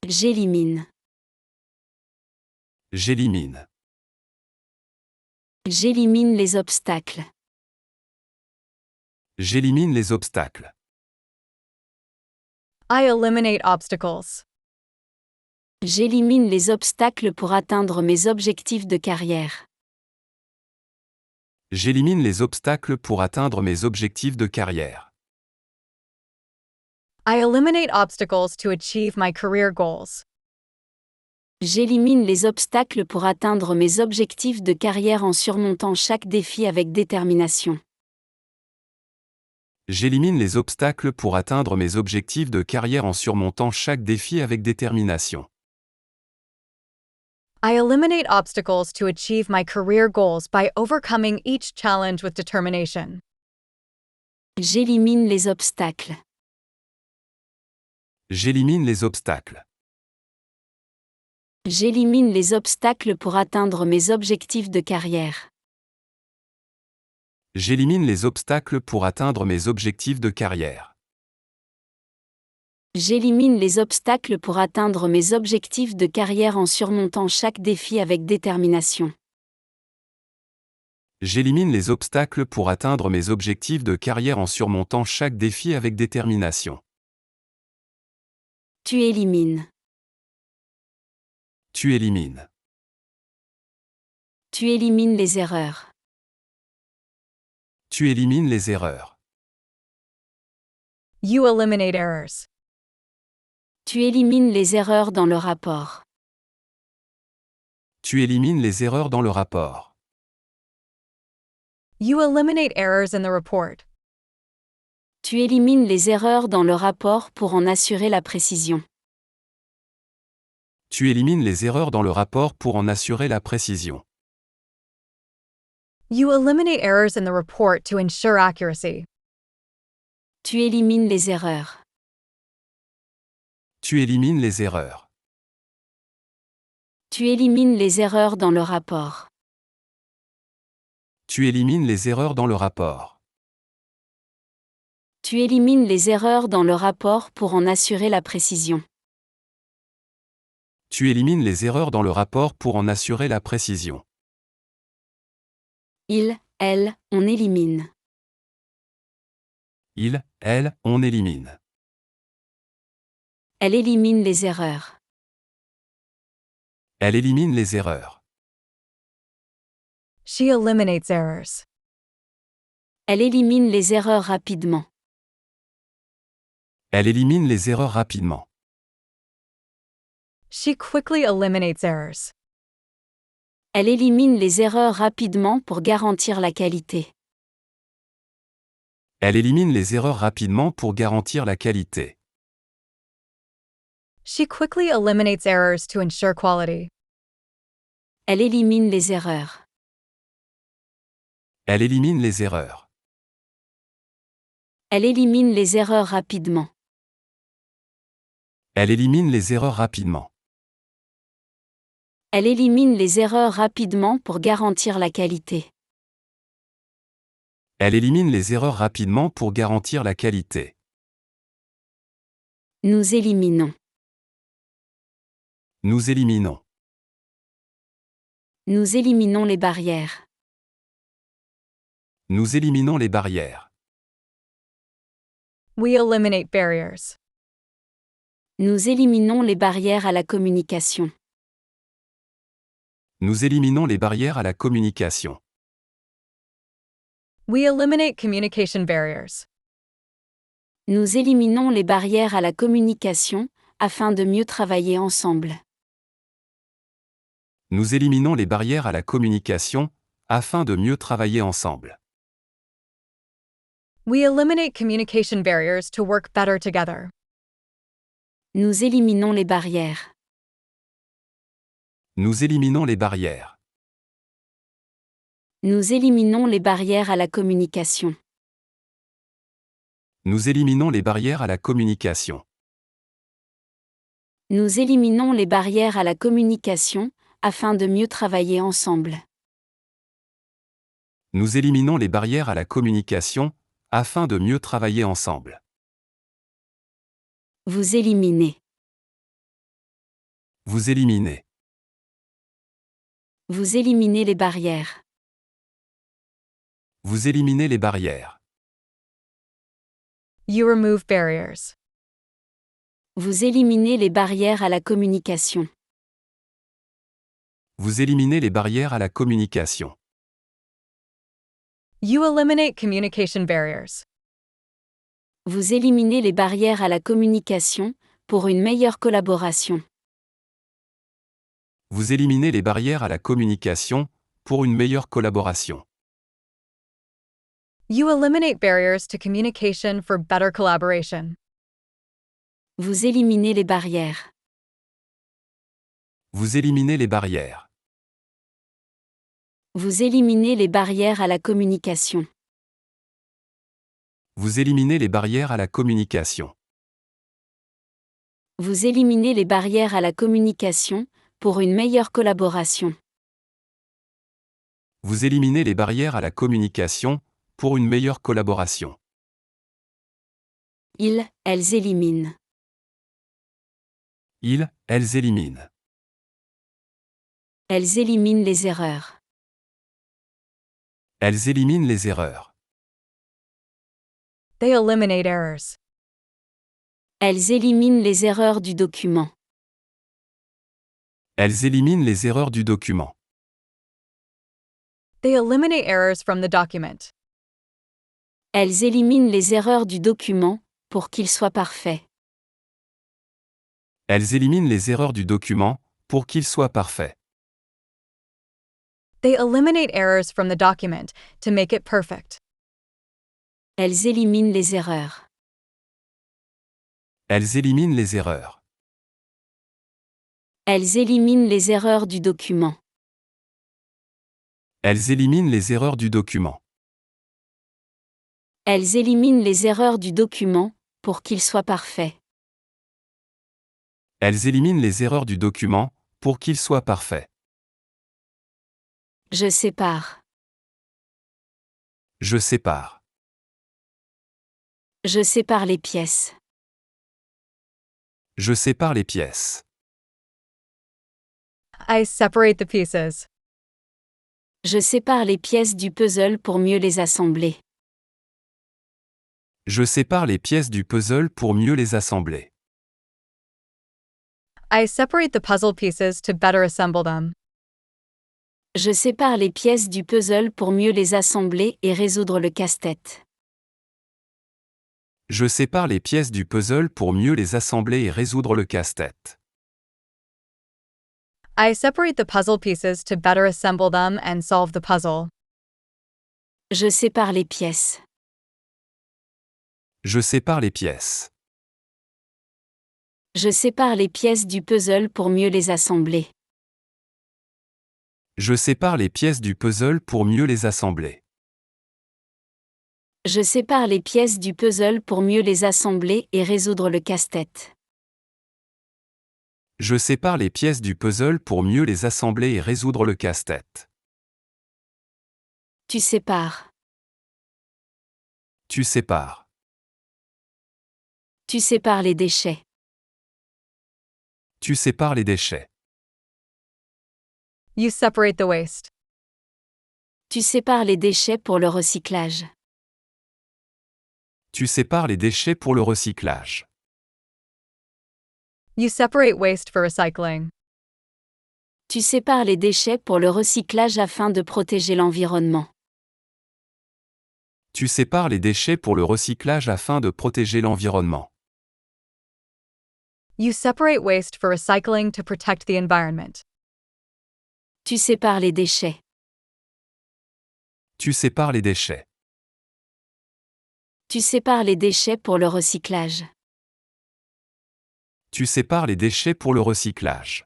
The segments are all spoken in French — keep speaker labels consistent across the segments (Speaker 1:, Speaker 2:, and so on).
Speaker 1: J'élimine.
Speaker 2: J'élimine.
Speaker 1: J'élimine les obstacles.
Speaker 2: J'élimine les obstacles.
Speaker 3: I eliminate obstacles.
Speaker 1: J'élimine les obstacles pour atteindre mes objectifs de carrière.
Speaker 2: J'élimine les obstacles pour atteindre mes objectifs de carrière.
Speaker 3: I eliminate obstacles to achieve my career goals.
Speaker 1: J'élimine les obstacles pour atteindre mes objectifs de carrière en surmontant chaque défi avec détermination.
Speaker 2: J'élimine les obstacles pour atteindre mes objectifs de carrière en surmontant chaque défi avec détermination.
Speaker 3: I eliminate obstacles to achieve my career goals by overcoming each challenge with determination.
Speaker 1: J'élimine les obstacles.
Speaker 2: J'élimine les obstacles.
Speaker 1: J'élimine les obstacles pour atteindre mes objectifs de carrière.
Speaker 2: J'élimine les obstacles pour atteindre mes objectifs de carrière.
Speaker 1: J'élimine les obstacles pour atteindre mes objectifs de carrière en surmontant chaque défi avec détermination.
Speaker 2: J'élimine les obstacles pour atteindre mes objectifs de carrière en surmontant chaque défi avec détermination.
Speaker 1: Tu élimines.
Speaker 2: Tu élimines.
Speaker 1: Tu élimines les erreurs.
Speaker 2: Tu élimines les erreurs.
Speaker 3: You eliminate errors.
Speaker 1: Tu élimines les erreurs dans le rapport.
Speaker 2: Tu élimines les erreurs dans le rapport.
Speaker 3: You eliminate errors in the report.
Speaker 1: Tu élimines les erreurs dans le rapport pour en assurer la précision.
Speaker 2: Tu élimines les erreurs dans le rapport pour en assurer la précision.
Speaker 3: You eliminate errors in the report to ensure accuracy.
Speaker 1: Tu élimines les erreurs.
Speaker 2: Tu élimines les erreurs.
Speaker 1: Tu élimines les erreurs dans le rapport.
Speaker 2: Tu élimines les erreurs dans le rapport.
Speaker 1: Tu élimines les erreurs dans le rapport pour en assurer la précision.
Speaker 2: Tu élimines les erreurs dans le rapport pour en assurer la précision.
Speaker 1: Il, elle, on élimine.
Speaker 2: Il, elle, on élimine.
Speaker 1: Elle élimine les erreurs.
Speaker 2: Elle élimine les erreurs.
Speaker 3: She eliminates errors.
Speaker 1: Elle élimine les erreurs rapidement.
Speaker 2: Elle élimine les erreurs rapidement.
Speaker 3: She quickly eliminates errors.
Speaker 1: Elle élimine les erreurs rapidement pour garantir la qualité.
Speaker 2: Elle élimine les erreurs rapidement pour garantir la qualité.
Speaker 3: She quickly eliminates errors to ensure quality.
Speaker 1: Elle élimine les erreurs.
Speaker 2: Elle élimine les erreurs.
Speaker 1: Elle élimine les erreurs rapidement.
Speaker 2: Elle élimine les erreurs rapidement.
Speaker 1: Elle élimine les erreurs rapidement pour garantir la qualité.
Speaker 2: Elle élimine les erreurs rapidement pour garantir la qualité.
Speaker 1: Nous éliminons.
Speaker 2: Nous éliminons.
Speaker 1: Nous éliminons les barrières.
Speaker 2: Nous éliminons les barrières.
Speaker 3: We eliminate barriers.
Speaker 1: Nous éliminons les barrières à la communication.
Speaker 2: Nous éliminons les barrières à la communication.
Speaker 3: We eliminate communication barriers.
Speaker 1: Nous éliminons les barrières à la communication, afin de mieux travailler ensemble.
Speaker 2: Nous éliminons les barrières à la communication, afin de mieux travailler ensemble.
Speaker 3: We eliminate communication barriers to work better together.
Speaker 1: Nous éliminons les barrières.
Speaker 2: Nous éliminons les barrières.
Speaker 1: Nous éliminons les barrières à la communication.
Speaker 2: Nous éliminons les barrières à la communication.
Speaker 1: Nous éliminons les barrières à la communication, afin de mieux travailler ensemble.
Speaker 2: Nous éliminons les barrières à la communication, afin de mieux travailler ensemble.
Speaker 1: Vous éliminez.
Speaker 2: Vous éliminez.
Speaker 1: Vous éliminez les barrières.
Speaker 2: Vous éliminez les barrières.
Speaker 3: You remove barriers.
Speaker 1: Vous éliminez les barrières à la communication.
Speaker 2: Vous éliminez les barrières à la communication.
Speaker 3: You eliminate communication barriers.
Speaker 1: Vous éliminez les barrières à la communication, pour une meilleure collaboration.
Speaker 2: Vous éliminez les barrières à la communication, pour une meilleure collaboration.
Speaker 3: You eliminate barriers to communication for better collaboration.
Speaker 1: Vous éliminez les barrières.
Speaker 2: Vous éliminez les barrières.
Speaker 1: Vous éliminez les barrières à la communication.
Speaker 2: Vous éliminez les barrières à la communication.
Speaker 1: Vous éliminez les barrières à la communication, pour une meilleure collaboration.
Speaker 2: Vous éliminez les barrières à la communication, pour une meilleure collaboration.
Speaker 1: Elles éliminent.
Speaker 2: Elles éliminent.
Speaker 1: Elles éliminent les erreurs.
Speaker 2: Elles éliminent les erreurs.
Speaker 3: They eliminate errors.
Speaker 1: Elles éliminent les erreurs du document.
Speaker 2: Elles éliminent les erreurs du document.
Speaker 3: They eliminate errors from the document.
Speaker 1: Elles éliminent les erreurs du document, pour qu'il soit parfait.
Speaker 2: Elles éliminent les erreurs du document, pour qu'il soit parfait.
Speaker 3: They eliminate errors from the document to make it perfect.
Speaker 1: Elles éliminent les erreurs.
Speaker 2: Elles éliminent les erreurs.
Speaker 1: Elles éliminent les erreurs du document.
Speaker 2: Elles éliminent les erreurs du document.
Speaker 1: Elles éliminent les erreurs du document, pour qu'il soit parfait.
Speaker 2: Elles éliminent les erreurs du document, pour qu'il soit parfait.
Speaker 1: Je sépare.
Speaker 2: Je sépare.
Speaker 1: Je sépare les pièces.
Speaker 2: Je sépare les pièces.
Speaker 3: I separate the pieces.
Speaker 1: Je sépare les pièces du puzzle pour mieux les assembler.
Speaker 2: Je sépare les pièces du puzzle pour mieux les assembler.
Speaker 3: I separate the puzzle pieces to better assemble them.
Speaker 1: Je sépare les pièces du puzzle pour mieux les assembler et résoudre le casse-tête.
Speaker 2: Je sépare les pièces du puzzle pour mieux les assembler et résoudre le casse-tête.
Speaker 3: I separate the puzzle pieces to better assemble them and solve the puzzle.
Speaker 1: Je sépare les pièces.
Speaker 2: Je sépare les pièces.
Speaker 1: Je sépare les pièces du puzzle pour mieux les assembler.
Speaker 2: Je sépare les pièces du puzzle pour mieux les assembler.
Speaker 1: Je sépare les pièces du puzzle pour mieux les assembler et résoudre le casse-tête.
Speaker 2: Je sépare les pièces du puzzle pour mieux les assembler et résoudre le casse-tête.
Speaker 1: Tu sépares.
Speaker 2: Tu sépares.
Speaker 1: Tu sépares les déchets.
Speaker 2: Tu sépares les déchets.
Speaker 3: You separate the waste.
Speaker 1: Tu sépares les déchets pour le recyclage.
Speaker 2: Tu sépares les déchets pour le recyclage.
Speaker 3: You separate waste for recycling.
Speaker 1: Tu sépares les déchets pour le recyclage afin de protéger l'environnement.
Speaker 2: Tu sépares les déchets pour le recyclage afin de protéger l'environnement.
Speaker 3: You separate waste for recycling to protect the environment.
Speaker 1: Tu sépares les déchets.
Speaker 2: Tu sépares les déchets.
Speaker 1: Tu sépares les déchets pour le recyclage.
Speaker 2: Tu sépares les déchets pour le recyclage.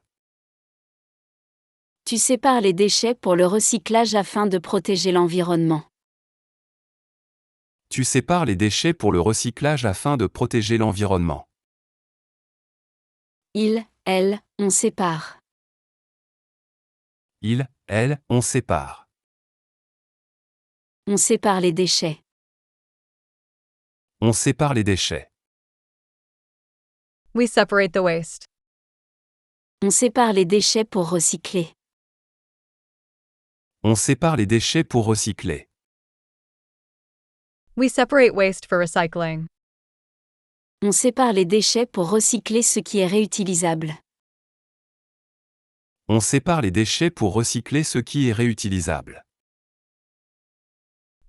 Speaker 1: Tu sépares les déchets pour le recyclage afin de protéger l'environnement.
Speaker 2: Tu sépares les déchets pour le recyclage afin de protéger l'environnement.
Speaker 1: Elles, on sépare.
Speaker 2: Elles, on sépare.
Speaker 1: On sépare les déchets.
Speaker 2: On sépare les déchets.
Speaker 3: We separate the waste.
Speaker 1: On sépare les déchets pour recycler.
Speaker 2: On sépare les déchets pour recycler.
Speaker 3: We separate waste for recycling.
Speaker 1: On sépare les déchets pour recycler ce qui est réutilisable.
Speaker 2: On sépare les déchets pour recycler ce qui est réutilisable.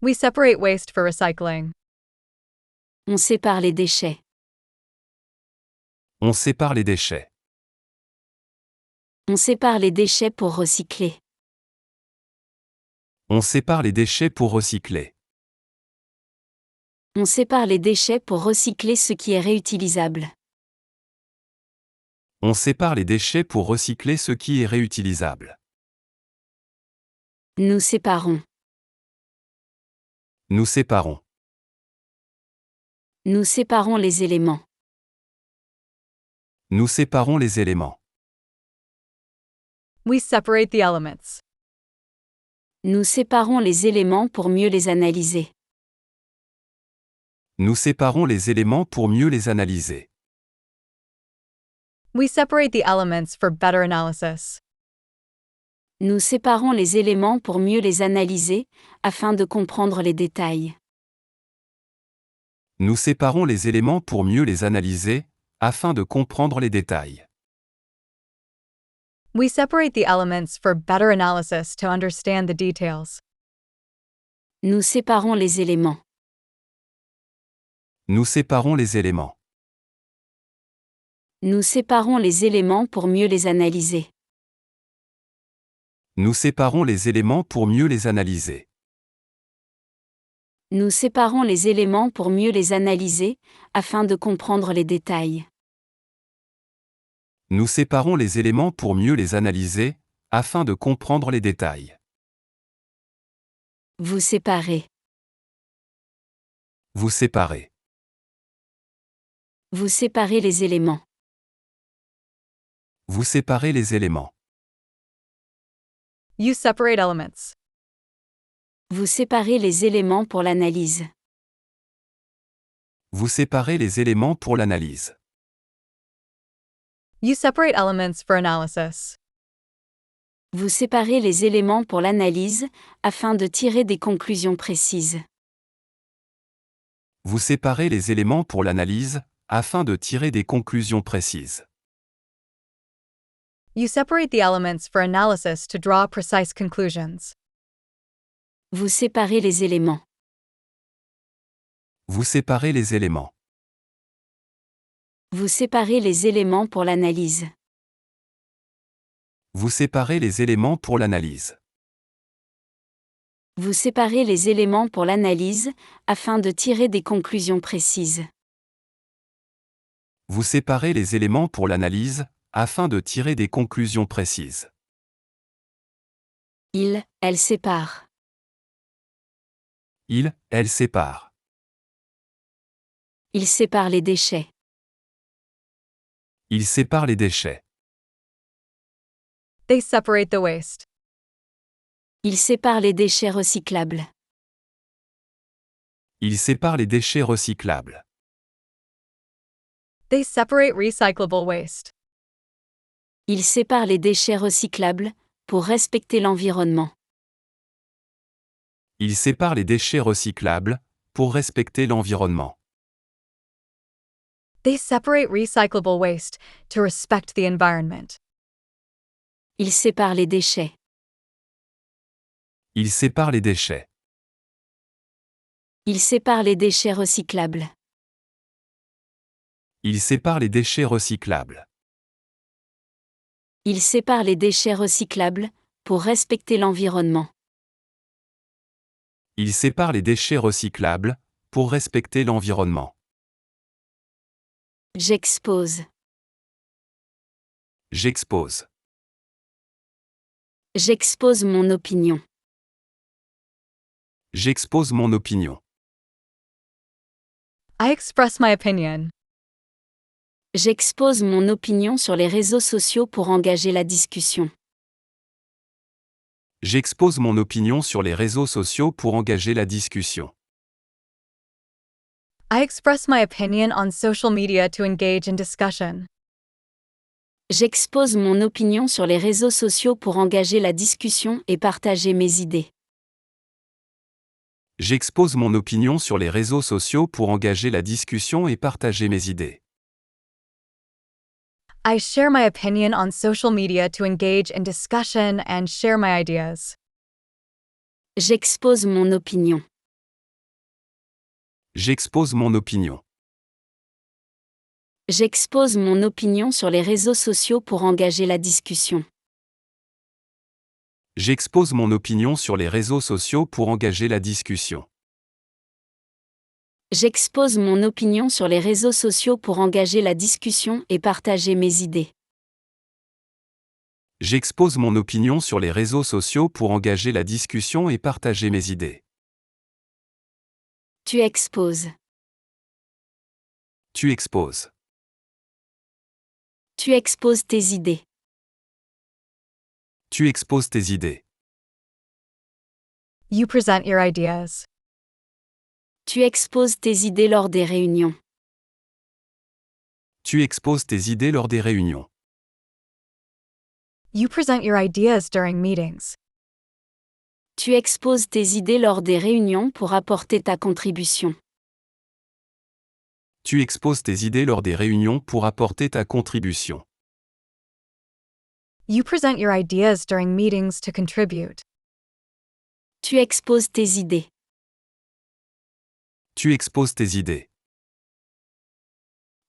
Speaker 3: We separate waste for recycling.
Speaker 1: On sépare les déchets.
Speaker 2: On sépare les déchets.
Speaker 1: On sépare les déchets pour recycler.
Speaker 2: On sépare les déchets pour recycler.
Speaker 1: On sépare les déchets pour recycler ce qui est réutilisable.
Speaker 2: On sépare les déchets pour recycler ce qui est réutilisable.
Speaker 1: Nous séparons.
Speaker 2: Nous séparons.
Speaker 1: Nous séparons les éléments.
Speaker 2: Nous séparons les éléments.
Speaker 3: We separate the elements.
Speaker 1: Nous séparons les éléments pour mieux les analyser.
Speaker 2: Nous séparons les éléments pour mieux les analyser.
Speaker 3: We separate the elements for better analysis.
Speaker 1: Nous séparons les éléments pour mieux les analyser, afin de comprendre les détails.
Speaker 2: Nous séparons les éléments pour mieux les analyser, afin de comprendre les détails.
Speaker 3: We separate the elements for better analysis to understand the details.
Speaker 1: Nous séparons les éléments.
Speaker 2: Nous séparons les éléments.
Speaker 1: Nous séparons les éléments pour mieux les analyser.
Speaker 2: Nous séparons les éléments pour mieux les analyser.
Speaker 1: Nous séparons les éléments pour mieux les analyser, afin de comprendre les détails.
Speaker 2: Nous séparons les éléments pour mieux les analyser, afin de comprendre les détails.
Speaker 1: Vous séparez.
Speaker 2: Vous séparez.
Speaker 1: Vous séparez les éléments.
Speaker 2: Vous séparez les éléments.
Speaker 3: You separate elements.
Speaker 1: Vous séparez les éléments pour l'analyse.
Speaker 2: Vous séparez les éléments pour l'analyse.
Speaker 3: You separate elements for analysis.
Speaker 1: Vous séparez les éléments pour l'analyse, afin de tirer des conclusions précises.
Speaker 2: Vous séparez les éléments pour l'analyse, afin de tirer des conclusions précises.
Speaker 3: You separate the elements for analysis to draw precise conclusions.
Speaker 1: Vous séparez les éléments.
Speaker 2: Vous séparez les éléments.
Speaker 1: Vous séparez les éléments pour l'analyse.
Speaker 2: Vous séparez les éléments pour l'analyse.
Speaker 1: Vous séparez les éléments pour l'analyse, afin de tirer des conclusions précises.
Speaker 2: Vous séparez les éléments pour l'analyse, afin de tirer des conclusions précises.
Speaker 1: Elle sépare.
Speaker 2: Elle sépare.
Speaker 1: Il sépare les déchets.
Speaker 2: Il sépare les déchets.
Speaker 3: They separate the waste.
Speaker 1: Il sépare les déchets recyclables.
Speaker 2: Il sépare les déchets recyclables.
Speaker 3: They separate recyclable waste.
Speaker 1: Il sépare les déchets recyclables, pour respecter l'environnement.
Speaker 2: Il sépare les déchets recyclables, pour respecter l'environnement.
Speaker 3: They separate recyclable waste to respect the environment.
Speaker 1: Il sépare les déchets.
Speaker 2: Il sépare les déchets.
Speaker 1: Il sépare les déchets recyclables.
Speaker 2: Il sépare les déchets recyclables.
Speaker 1: Il sépare les déchets recyclables, pour respecter l'environnement.
Speaker 2: Il sépare les déchets recyclables, pour respecter l'environnement.
Speaker 1: J'expose.
Speaker 2: J'expose.
Speaker 1: J'expose mon opinion.
Speaker 2: J'expose mon opinion.
Speaker 3: I express my opinion.
Speaker 1: J'expose mon opinion sur les réseaux sociaux pour engager la discussion.
Speaker 2: J'expose mon opinion sur les réseaux sociaux pour engager la discussion. J'expose mon opinion sur les réseaux sociaux pour engager la discussion. J'expose mon opinion sur les réseaux sociaux pour engager la discussion. J'expose mon opinion sur les réseaux sociaux pour engager la discussion. J'expose mon opinion sur les réseaux sociaux pour engager la discussion.
Speaker 3: I express my opinion on social media to engage in discussion.
Speaker 1: J'expose mon opinion sur les réseaux sociaux pour engager la discussion et partager mes idées.
Speaker 2: J'expose mon opinion sur les réseaux sociaux pour engager la discussion et partager mes idées.
Speaker 3: I share my opinion on social media to engage in discussion and share my ideas.
Speaker 1: J'expose mon opinion.
Speaker 2: J'expose mon opinion.
Speaker 1: J'expose mon opinion sur les réseaux sociaux pour engager la discussion.
Speaker 2: J'expose mon opinion sur les réseaux sociaux pour engager la discussion.
Speaker 1: J'expose mon opinion sur les réseaux sociaux pour engager la discussion et partager mes idées.
Speaker 2: J'expose mon opinion sur les réseaux sociaux pour engager la discussion et partager mes idées.
Speaker 1: Tu exposes.
Speaker 2: Tu exposes.
Speaker 1: Tu exposes tes idées.
Speaker 2: Tu exposes tes idées.
Speaker 3: You present your ideas.
Speaker 1: Tu exposes tes idées lors des réunions.
Speaker 2: Tu exposes tes idées lors des réunions.
Speaker 3: You present your ideas during meetings.
Speaker 1: Tu exposes tes idées lors des réunions pour apporter ta contribution.
Speaker 2: Tu exposes tes idées lors des réunions pour apporter ta contribution.
Speaker 3: You present your ideas during meetings to contribute.
Speaker 1: Tu exposes tes idées.
Speaker 2: Tu exposes tes idées.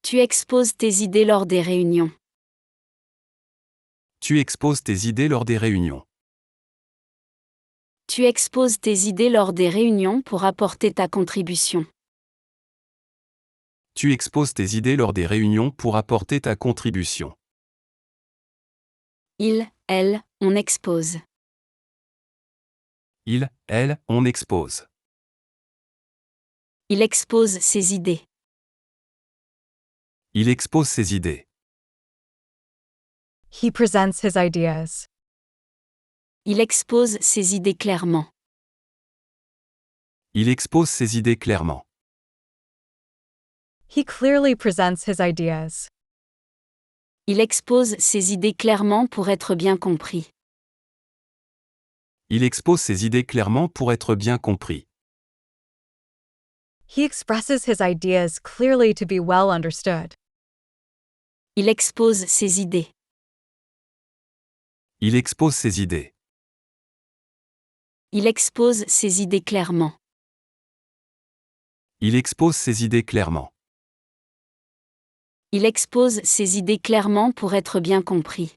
Speaker 1: Tu exposes tes idées lors des réunions.
Speaker 2: Tu exposes tes idées lors des réunions.
Speaker 1: Tu exposes tes idées lors des réunions pour apporter ta contribution.
Speaker 2: Tu exposes tes idées lors des réunions pour apporter ta contribution.
Speaker 1: Il, elle, on expose.
Speaker 2: Il, elle, on expose.
Speaker 1: Il expose ses idées.
Speaker 2: Il expose ses idées.
Speaker 3: He presents his ideas.
Speaker 1: Il expose ses idées clairement.
Speaker 2: Il expose ses idées clairement.
Speaker 3: He clearly presents his ideas.
Speaker 1: Il expose ses idées clairement pour être bien compris.
Speaker 2: Il expose ses idées clairement pour être bien compris.
Speaker 3: He expresses his ideas clearly to be well understood.
Speaker 1: Il expose ses idées.
Speaker 2: Il expose ses idées.
Speaker 1: Il expose ses idées clairement.
Speaker 2: Il expose ses idées clairement.
Speaker 1: Il expose ses idées clairement pour être bien compris.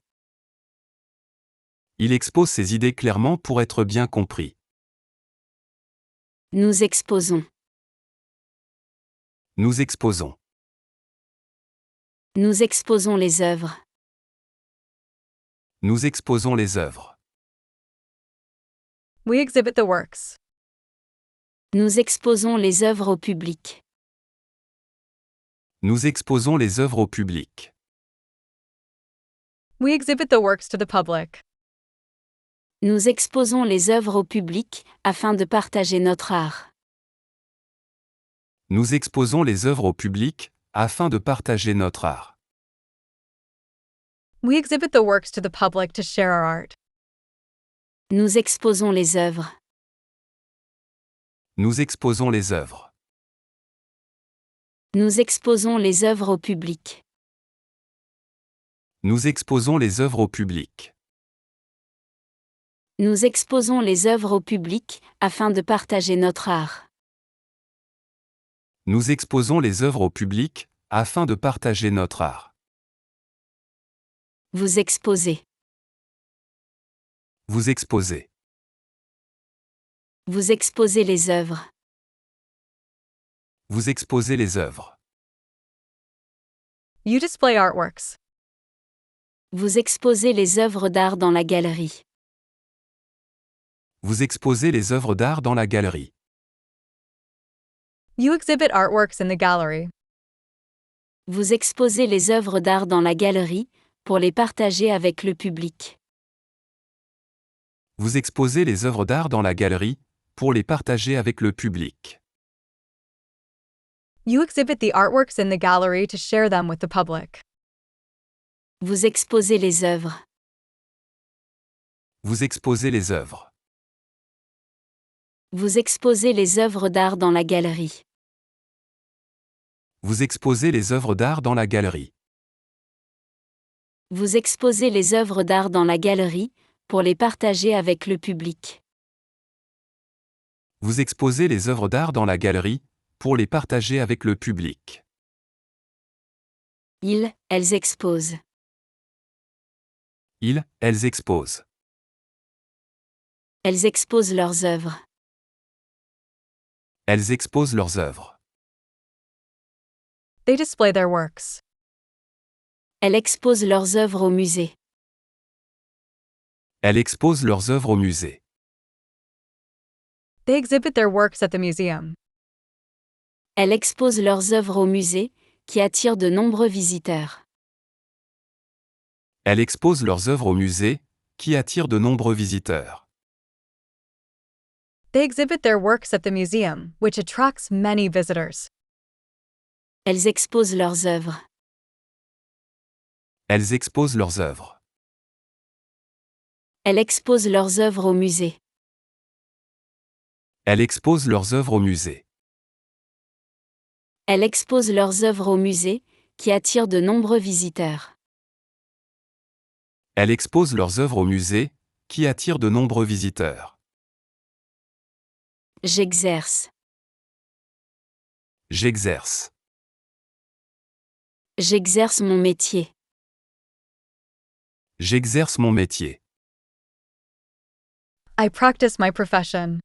Speaker 2: Il expose ses idées clairement pour être bien compris.
Speaker 1: Nous exposons.
Speaker 2: Nous exposons.
Speaker 1: Nous exposons les œuvres.
Speaker 2: Nous exposons les œuvres.
Speaker 3: We exhibit the works.
Speaker 1: Nous exposons les œuvres au public.
Speaker 2: Nous exposons les œuvres au public.
Speaker 3: We exhibit the works to the public.
Speaker 1: Nous exposons les œuvres au public, afin de partager notre art.
Speaker 2: Nous exposons les œuvres au public, afin de partager notre art.
Speaker 3: We exhibit the works to the public to share our art.
Speaker 1: Nous exposons les œuvres.
Speaker 2: Nous exposons les œuvres.
Speaker 1: Nous exposons les œuvres au public.
Speaker 2: Nous exposons les œuvres au public.
Speaker 1: Nous exposons les œuvres au public, afin de partager notre art.
Speaker 2: Nous exposons les œuvres au public, afin de partager notre art.
Speaker 1: Vous exposez.
Speaker 2: Vous exposez.
Speaker 1: Vous exposez les œuvres.
Speaker 2: Vous exposez les œuvres.
Speaker 3: You display artworks.
Speaker 1: Vous exposez les œuvres d'art dans la galerie.
Speaker 2: Vous exposez les œuvres d'art dans la galerie.
Speaker 3: You exhibit artworks in the gallery.
Speaker 1: Vous exposez les œuvres d'art dans la galerie, pour les partager avec le public.
Speaker 2: Vous exposez les œuvres d'art dans la galerie, pour les partager avec le public.
Speaker 3: You exhibit the artworks in the gallery to share them with the public.
Speaker 1: Vous exposez les œuvres.
Speaker 2: Vous exposez les œuvres.
Speaker 1: Vous exposez les œuvres d'art dans la galerie.
Speaker 2: Vous exposez les œuvres d'art dans la galerie.
Speaker 1: Vous exposez les œuvres d'art dans la galerie, pour les partager avec le public.
Speaker 2: Vous exposez les œuvres d'art dans la galerie, pour les partager avec le public.
Speaker 1: Elles exposent.
Speaker 2: Elles exposent.
Speaker 1: Elles exposent leurs œuvres.
Speaker 2: Elles exposent leurs œuvres.
Speaker 3: They display their works.
Speaker 1: Elles exposent leurs œuvres au musée.
Speaker 2: Elles exposent leurs œuvres au musée.
Speaker 3: They exhibit their works at the museum.
Speaker 1: Elles exposent leurs œuvres au musée, qui attire de nombreux visiteurs.
Speaker 2: Elles exposent leurs œuvres au musée, qui attire de nombreux visiteurs.
Speaker 3: They exhibit their works at the museum, which attracts many visitors.
Speaker 1: Elles exposent leurs œuvres.
Speaker 2: Elles exposent leurs œuvres.
Speaker 1: Elles exposent leurs œuvres au musée.
Speaker 2: Elles exposent leurs œuvres au musée.
Speaker 1: Elles exposent leurs œuvres au musée, qui attire de nombreux visiteurs.
Speaker 2: Elles exposent leurs œuvres au musée, qui attire de nombreux visiteurs.
Speaker 1: J'exerce.
Speaker 2: J'exerce.
Speaker 1: J'exerce mon métier.
Speaker 2: J'exerce mon métier.
Speaker 3: I practice my profession.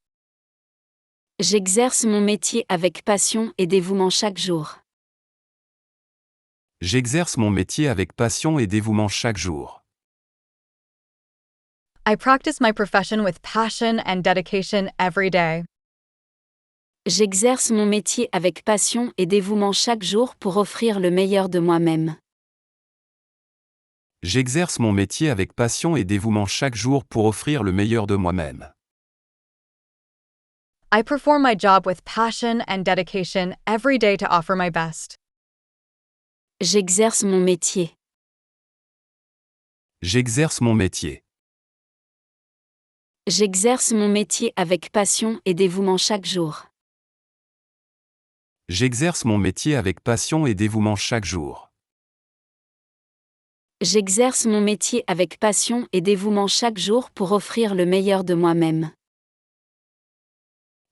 Speaker 1: J'exerce mon métier avec passion et dévouement chaque jour.
Speaker 2: J'exerce mon métier avec passion et dévouement chaque jour.
Speaker 3: I practice my profession with passion and dedication every day.
Speaker 1: J'exerce mon métier avec passion et dévouement chaque jour pour offrir le meilleur de moi-même.
Speaker 2: J'exerce mon métier avec passion et dévouement chaque jour pour offrir le meilleur de moi-même.
Speaker 3: I perform my job with passion and dedication every day to offer my best.
Speaker 1: J'exerce mon métier.
Speaker 2: J'exerce mon métier.
Speaker 1: J'exerce mon métier avec passion et dévouement chaque jour.
Speaker 2: J'exerce mon métier avec passion et dévouement chaque jour.
Speaker 1: J'exerce mon métier avec passion et dévouement chaque jour pour offrir le meilleur de moi-même.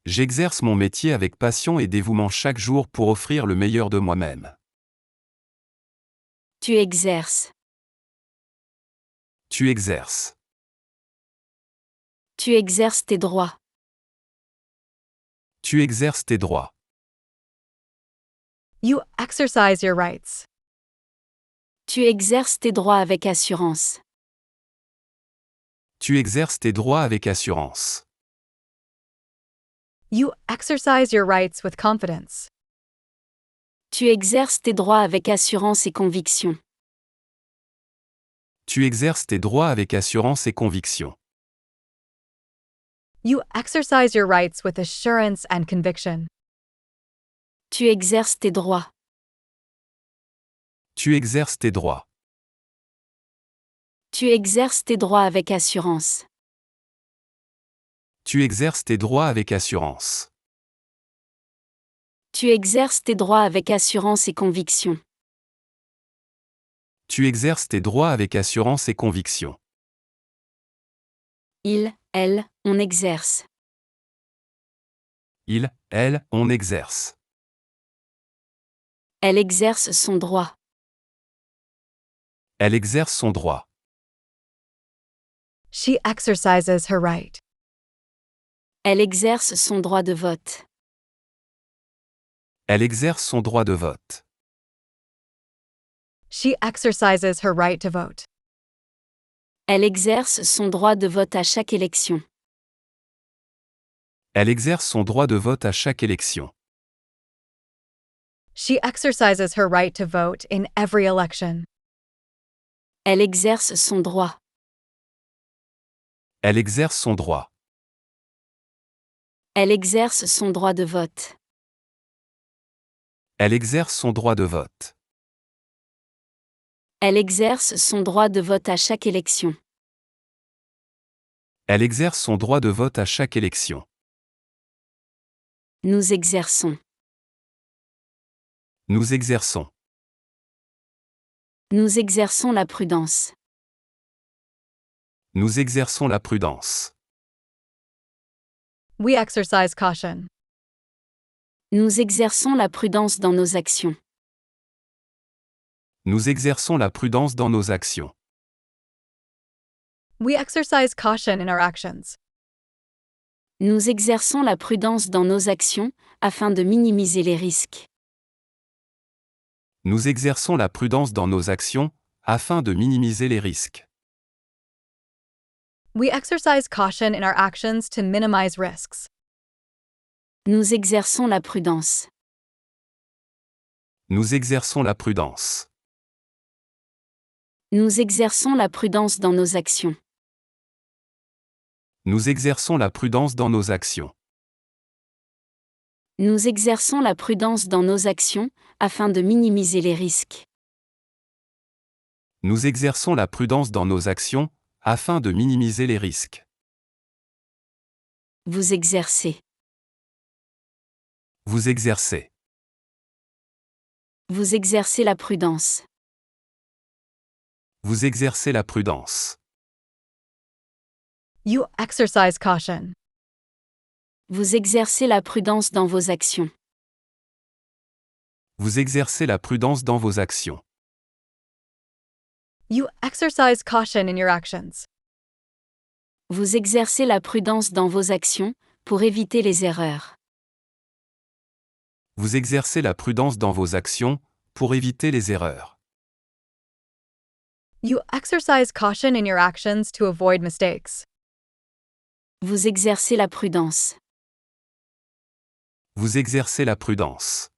Speaker 2: J'exerce mon métier avec passion et dévouement chaque jour pour offrir le meilleur de moi-même.
Speaker 1: Tu exerces.
Speaker 2: Tu exerces.
Speaker 1: Tu exerces tes droits.
Speaker 2: Tu exerces tes droits.
Speaker 3: You exercise your rights.
Speaker 1: Tu exerces tes droits avec assurance.
Speaker 2: Tu exerces tes droits avec assurance.
Speaker 3: You exercise your rights with confidence.
Speaker 1: Tu exerces tes droits avec assurance et conviction.
Speaker 2: Tu exerces tes droits avec assurance et conviction.
Speaker 3: You exercise your rights with assurance and conviction.
Speaker 1: Tu exerces tes droits.
Speaker 2: Tu exerces tes droits.
Speaker 1: Tu exerces tes droits avec assurance.
Speaker 2: Tu exerces tes droits avec assurance.
Speaker 1: Tu exerces tes droits avec assurance et conviction.
Speaker 2: Tu exerces tes droits avec assurance et conviction.
Speaker 1: Elle, on exerce.
Speaker 2: Elle, on exerce.
Speaker 1: Elle exerce son droit.
Speaker 2: Elle exerce son droit.
Speaker 3: She exercises her right.
Speaker 1: Elle exerce son droit de vote.
Speaker 2: Elle exerce son droit de vote.
Speaker 3: She exercises her right to vote.
Speaker 1: Elle exerce son droit de vote à chaque élection.
Speaker 2: Elle exerce son droit de vote à chaque élection.
Speaker 3: She exercises her right to vote in every election.
Speaker 1: Elle exerce son droit.
Speaker 2: Elle exerce son droit.
Speaker 1: Elle exerce son droit de vote.
Speaker 2: Elle exerce son droit de vote.
Speaker 1: Elle exerce son droit de vote à chaque élection.
Speaker 2: Elle exerce son droit de vote à chaque élection.
Speaker 1: Nous exerçons.
Speaker 2: Nous exerçons.
Speaker 1: Nous exerçons la prudence.
Speaker 2: Nous exerçons la prudence.
Speaker 3: We exercise caution.
Speaker 1: Nous exerçons la prudence dans nos actions.
Speaker 2: Nous exerçons la prudence dans nos actions.
Speaker 3: We exercise caution in our actions.
Speaker 1: Nous exerçons la prudence dans nos actions, afin de minimiser les risques.
Speaker 2: Nous exerçons la prudence dans nos actions, afin de minimiser les risques.
Speaker 3: We exercise caution in our actions to minimize risks.
Speaker 1: Nous exerçons la prudence.
Speaker 2: Nous exerçons la prudence.
Speaker 1: Nous exerçons la prudence dans nos actions.
Speaker 2: Nous exerçons la prudence dans nos actions.
Speaker 1: Nous exerçons la prudence dans nos actions, afin de minimiser les risques.
Speaker 2: Nous exerçons la prudence dans nos actions, afin de minimiser les risques.
Speaker 1: Vous exercez.
Speaker 2: Vous exercez.
Speaker 1: Vous exercez la prudence.
Speaker 2: Vous exercez la prudence.
Speaker 3: You exercise caution.
Speaker 1: Vous exercez la prudence dans vos actions.
Speaker 2: Vous exercez la prudence dans vos actions.
Speaker 3: You exercise caution in your actions.
Speaker 1: Vous exercez la prudence dans vos actions, pour éviter les erreurs.
Speaker 2: Vous exercez la prudence dans vos actions, pour éviter les erreurs.
Speaker 3: You exercise caution in your actions to avoid mistakes.
Speaker 1: Vous exercez la prudence.
Speaker 2: Vous exercez la prudence.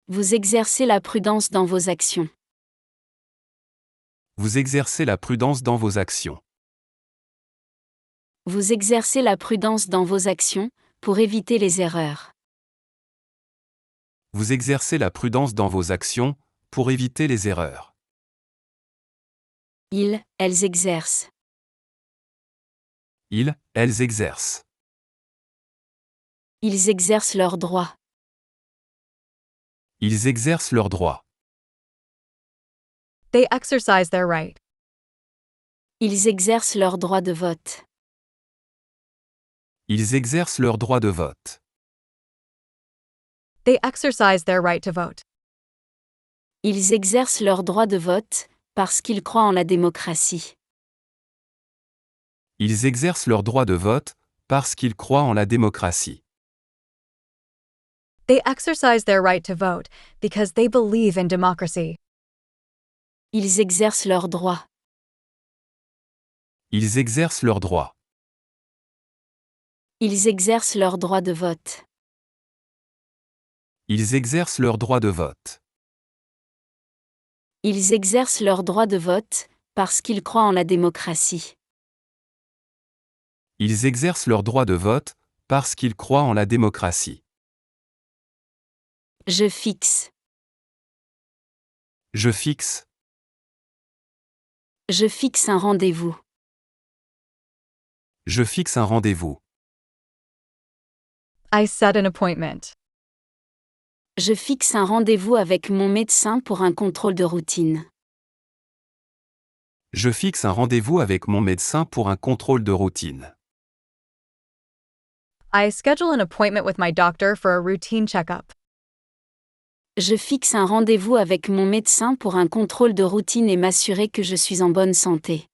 Speaker 1: Vous exercez la prudence dans vos actions.
Speaker 2: Vous exercez la prudence dans vos actions.
Speaker 1: Vous exercez la prudence dans vos actions, pour éviter les erreurs.
Speaker 2: Vous exercez la prudence dans vos actions, pour éviter les erreurs.
Speaker 1: Elles exercent.
Speaker 2: Elles exercent.
Speaker 1: Ils exercent leurs droits.
Speaker 2: Ils exercent leurs droits.
Speaker 3: They exercise their right.
Speaker 1: Ils exercent leur droit de vote.
Speaker 2: Ils exercent leur droit de vote.
Speaker 3: They exercise their right to vote.
Speaker 1: Ils exercent leur droit de vote, parce qu'ils croient en la démocratie.
Speaker 2: Ils exercent leur droit de vote, parce qu'ils croient en la démocratie.
Speaker 3: They exercise their right to vote because they believe in democracy.
Speaker 1: Ils exercent leurs droits.
Speaker 2: Ils exercent leurs droits.
Speaker 1: Ils exercent leur droit de vote.
Speaker 2: Ils exercent leur droit de vote.
Speaker 1: Ils exercent leur droit de vote, parce qu'ils croient en la démocratie.
Speaker 2: Ils exercent leur droit de vote, parce qu'ils croient en la démocratie.
Speaker 1: Je fixe.
Speaker 2: Je fixe.
Speaker 1: Je fixe un rendez-vous.
Speaker 2: Je fixe un rendez-vous.
Speaker 3: I set an appointment.
Speaker 1: Je fixe un rendez-vous avec mon médecin pour un contrôle de routine.
Speaker 2: Je fixe un rendez-vous avec mon médecin pour un contrôle de routine.
Speaker 3: I schedule an appointment with my doctor for a routine checkup.
Speaker 1: Je fixe un rendez-vous avec mon médecin pour un contrôle de routine et m'assurer que je suis en bonne santé.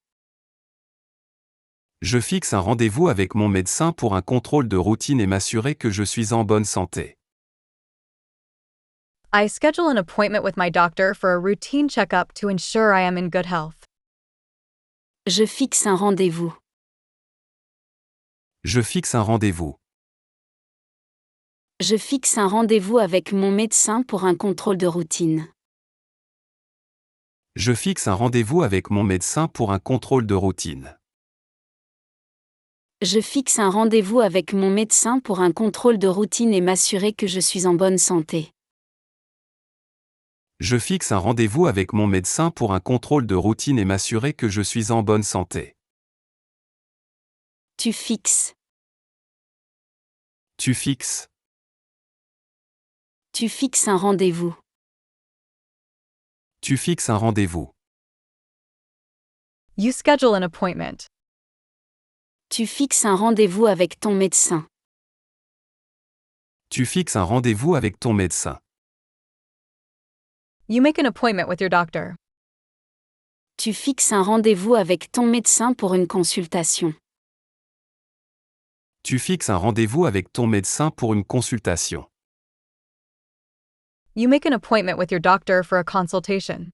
Speaker 2: Je fixe un rendez-vous avec mon médecin pour un contrôle de routine et m'assurer que je suis en bonne santé.
Speaker 3: I schedule an appointment with my doctor for a routine checkup to ensure I am in good health.
Speaker 1: Je fixe un rendez-vous.
Speaker 2: Je fixe un rendez-vous.
Speaker 1: Je fixe un rendez-vous avec mon médecin pour un contrôle de routine.
Speaker 2: Je fixe un rendez-vous avec mon médecin pour un contrôle de routine.
Speaker 1: Je fixe un rendez-vous avec mon médecin pour un contrôle de routine et m'assurer que je suis en bonne santé.
Speaker 2: Je fixe un rendez-vous avec mon médecin pour un contrôle de routine et m'assurer que je suis en bonne santé.
Speaker 1: Tu fixes.
Speaker 2: Tu fixes.
Speaker 1: Tu fixes un rendez-vous.
Speaker 2: Tu fixes un rendez-vous.
Speaker 3: You schedule an appointment.
Speaker 1: Tu fixes un rendez-vous avec ton médecin.
Speaker 2: Tu fixes un rendez-vous avec ton médecin.
Speaker 3: You make an appointment with your doctor.
Speaker 1: Tu fixes un rendez-vous avec ton médecin pour une consultation.
Speaker 2: Tu fixes un rendez-vous avec ton médecin pour une consultation.
Speaker 3: You make an appointment with your doctor for a consultation.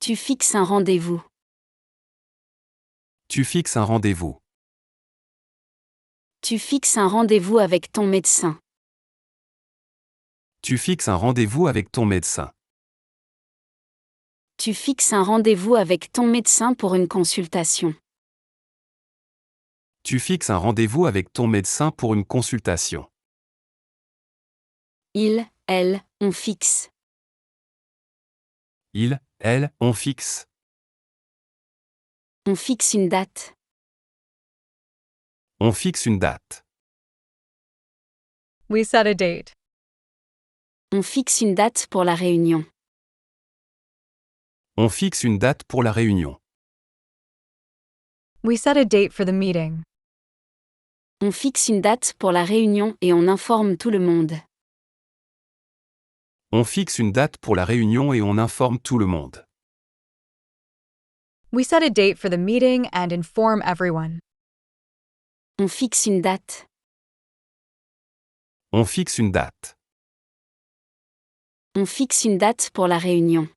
Speaker 1: Tu fixes un rendez-vous.
Speaker 2: Tu fixes un rendez-vous.
Speaker 1: Tu fixes un rendez-vous avec ton médecin.
Speaker 2: Tu fixes un rendez-vous avec ton médecin.
Speaker 1: Tu fixes un rendez-vous avec ton médecin pour une consultation.
Speaker 2: Tu fixes un rendez-vous avec ton médecin pour une consultation.
Speaker 1: Il, elle, on fixe.
Speaker 2: Il, elle, on fixe.
Speaker 1: On fixe une date.
Speaker 2: On fixe une date.
Speaker 3: We set a date.
Speaker 1: On fixe une date pour la réunion.
Speaker 2: On fixe une date pour la réunion.
Speaker 3: We set a date for the meeting.
Speaker 1: On fixe une date pour la réunion et on informe tout le monde.
Speaker 2: On fixe une date pour la réunion et on informe tout le monde.
Speaker 3: We set a date for the meeting and inform everyone.
Speaker 1: On fixe une date.
Speaker 2: On fixe une date.
Speaker 1: On fixe une date pour la réunion.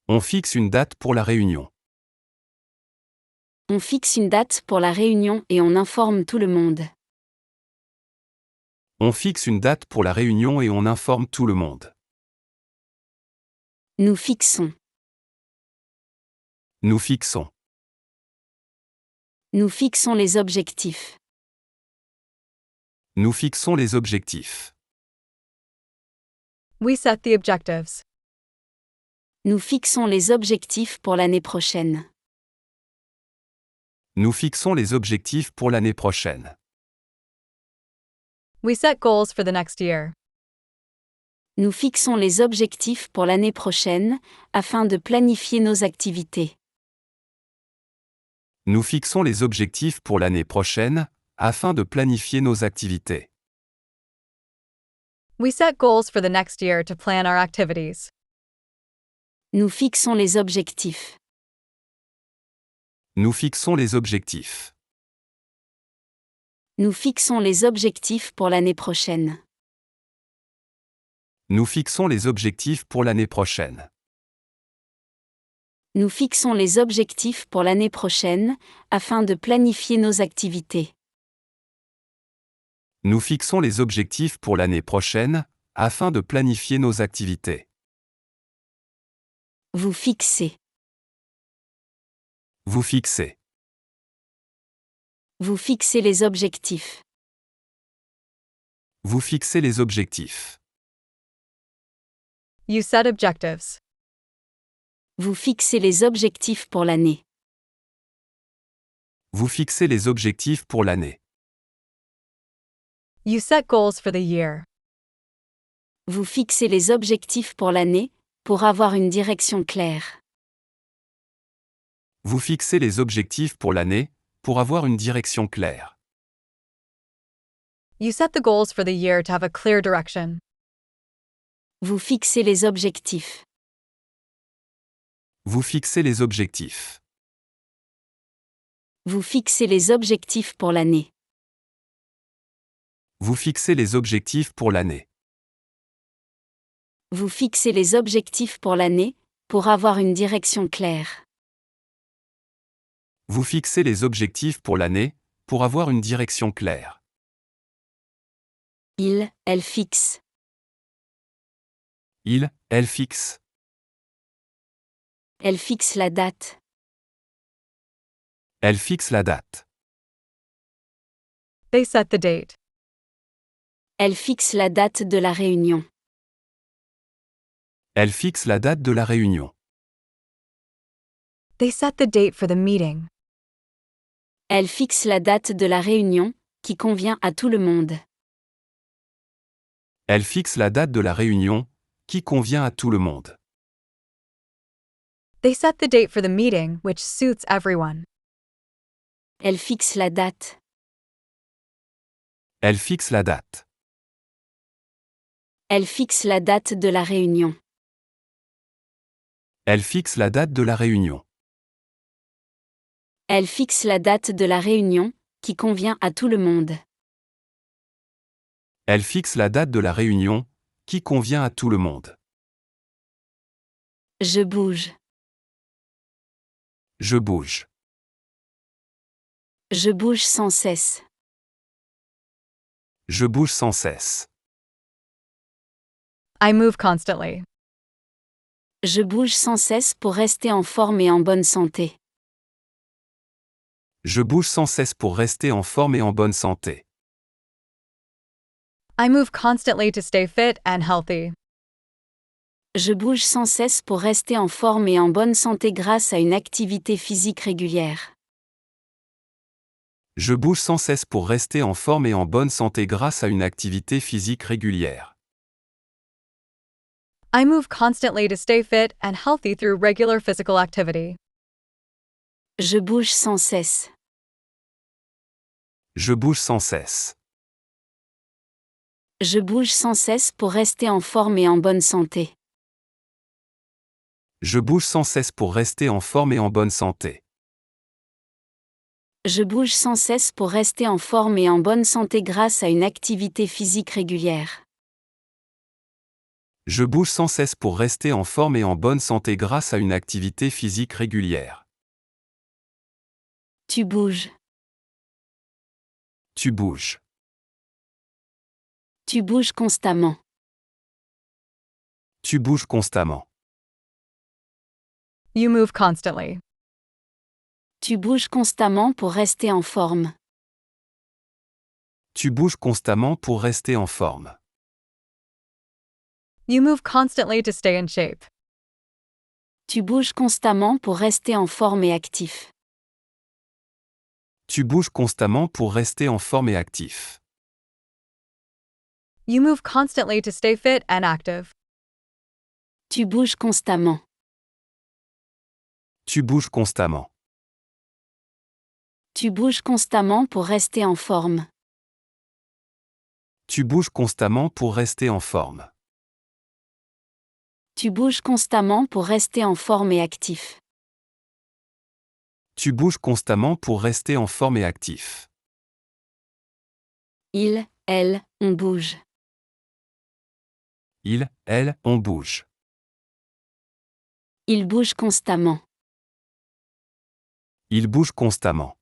Speaker 2: On fixe une date pour la réunion.
Speaker 1: On fixe une date pour la réunion et on informe tout le monde.
Speaker 2: On fixe une date pour la réunion et on informe tout le monde.
Speaker 1: Nous fixons.
Speaker 2: Nous fixons.
Speaker 1: Nous fixons les objectifs.
Speaker 2: Nous fixons les objectifs.
Speaker 3: We set the objectives.
Speaker 1: Nous fixons les objectifs pour l'année prochaine.
Speaker 2: Nous fixons les objectifs pour l'année prochaine.
Speaker 3: We set goals for the next year.
Speaker 1: Nous fixons les objectifs pour l'année prochaine, afin de planifier nos activités.
Speaker 2: Nous fixons les objectifs pour l'année prochaine, afin de planifier nos activités.
Speaker 3: We set goals for the next year to plan our activities.
Speaker 1: Nous fixons les objectifs.
Speaker 2: Nous fixons les objectifs.
Speaker 1: Nous fixons les objectifs pour l'année prochaine.
Speaker 2: Nous fixons les objectifs pour l'année prochaine.
Speaker 1: Nous fixons les objectifs pour l'année prochaine, afin de planifier nos activités.
Speaker 2: Nous fixons les objectifs pour l'année prochaine, afin de planifier nos activités.
Speaker 1: Vous fixez.
Speaker 2: Vous fixez.
Speaker 1: Vous fixez les objectifs.
Speaker 2: Vous fixez les objectifs.
Speaker 3: You set objectives.
Speaker 1: Vous fixez les objectifs pour l'année.
Speaker 2: Vous fixez les objectifs pour l'année.
Speaker 3: You set goals for the year.
Speaker 1: Vous fixez les objectifs pour l'année, pour avoir une direction claire.
Speaker 2: Vous fixez les objectifs pour l'année, pour avoir une direction claire.
Speaker 3: You set the goals for the year to have a clear direction.
Speaker 1: Vous fixez les objectifs.
Speaker 2: Vous fixez les objectifs.
Speaker 1: Vous fixez les objectifs pour l'année.
Speaker 2: Vous fixez les objectifs pour l'année.
Speaker 1: Vous fixez les objectifs pour l'année, pour avoir une direction claire.
Speaker 2: Vous fixez les objectifs pour l'année, pour avoir une direction claire.
Speaker 1: Il, elle fixe.
Speaker 2: Il, elle fixe.
Speaker 1: Elle fixe la date.
Speaker 2: Elle fixe la date.
Speaker 3: They set the date.
Speaker 1: Elle fixe la date de la réunion.
Speaker 2: Elle fixe la date de la réunion.
Speaker 3: They set the date for the meeting.
Speaker 1: Elle fixe la date de la réunion, qui convient à tout le monde.
Speaker 2: Elle fixe la date de la réunion, qui convient à tout le monde.
Speaker 3: They set the date for the meeting, which suits everyone.
Speaker 1: Elle fixe la date.
Speaker 2: Elle fixe la date.
Speaker 1: Elle fixe la date de la réunion.
Speaker 2: Elle fixe la date de la réunion.
Speaker 1: Elle fixe la date de la réunion, qui convient à tout le monde.
Speaker 2: Elle fixe la date de la réunion, qui convient à tout le monde.
Speaker 1: Je bouge.
Speaker 2: Je bouge.
Speaker 1: Je bouge sans cesse.
Speaker 2: Je bouge sans cesse.
Speaker 3: I move constantly.
Speaker 1: Je bouge sans cesse pour rester en forme et en bonne santé.
Speaker 2: Je bouge sans cesse pour rester en forme et en bonne santé.
Speaker 3: I move constantly to stay fit and healthy.
Speaker 1: Je bouge sans cesse pour rester en forme et en bonne santé grâce à une activité physique régulière.
Speaker 2: Je bouge sans cesse pour rester en forme et en bonne santé grâce à une activité physique régulière.
Speaker 3: I move constantly to stay fit and healthy through regular physical activity.
Speaker 1: Je bouge sans cesse.
Speaker 2: Je bouge sans cesse.
Speaker 1: Je bouge sans cesse pour rester en forme et en bonne santé.
Speaker 2: Je bouge sans cesse pour rester en forme et en bonne santé.
Speaker 1: Je bouge sans cesse pour rester en forme et en bonne santé grâce à une activité physique régulière.
Speaker 2: Je bouge sans cesse pour rester en forme et en bonne santé grâce à une activité physique régulière.
Speaker 1: Tu bouges.
Speaker 2: Tu bouges.
Speaker 1: Tu bouges constamment.
Speaker 2: Tu bouges constamment.
Speaker 3: You move constantly.
Speaker 1: Tu bouges constamment pour rester en forme.
Speaker 2: Tu bouges constamment pour rester en forme.
Speaker 3: You move constantly to stay in shape.
Speaker 1: Tu bouges constamment pour rester en forme et actif.
Speaker 2: Tu bouges constamment pour rester en forme et actif.
Speaker 3: You move constantly to stay fit and active.
Speaker 1: Tu bouges constamment.
Speaker 2: Tu bouges constamment.
Speaker 1: Tu bouges constamment pour rester en forme.
Speaker 2: Tu bouges constamment pour rester en forme.
Speaker 1: Tu bouges constamment pour rester en forme et actif.
Speaker 2: Tu bouges constamment pour rester en forme et actif.
Speaker 1: Il, elle, on bouge.
Speaker 2: Il, elle, on bouge.
Speaker 1: Il bouge constamment.
Speaker 2: Il bouge constamment.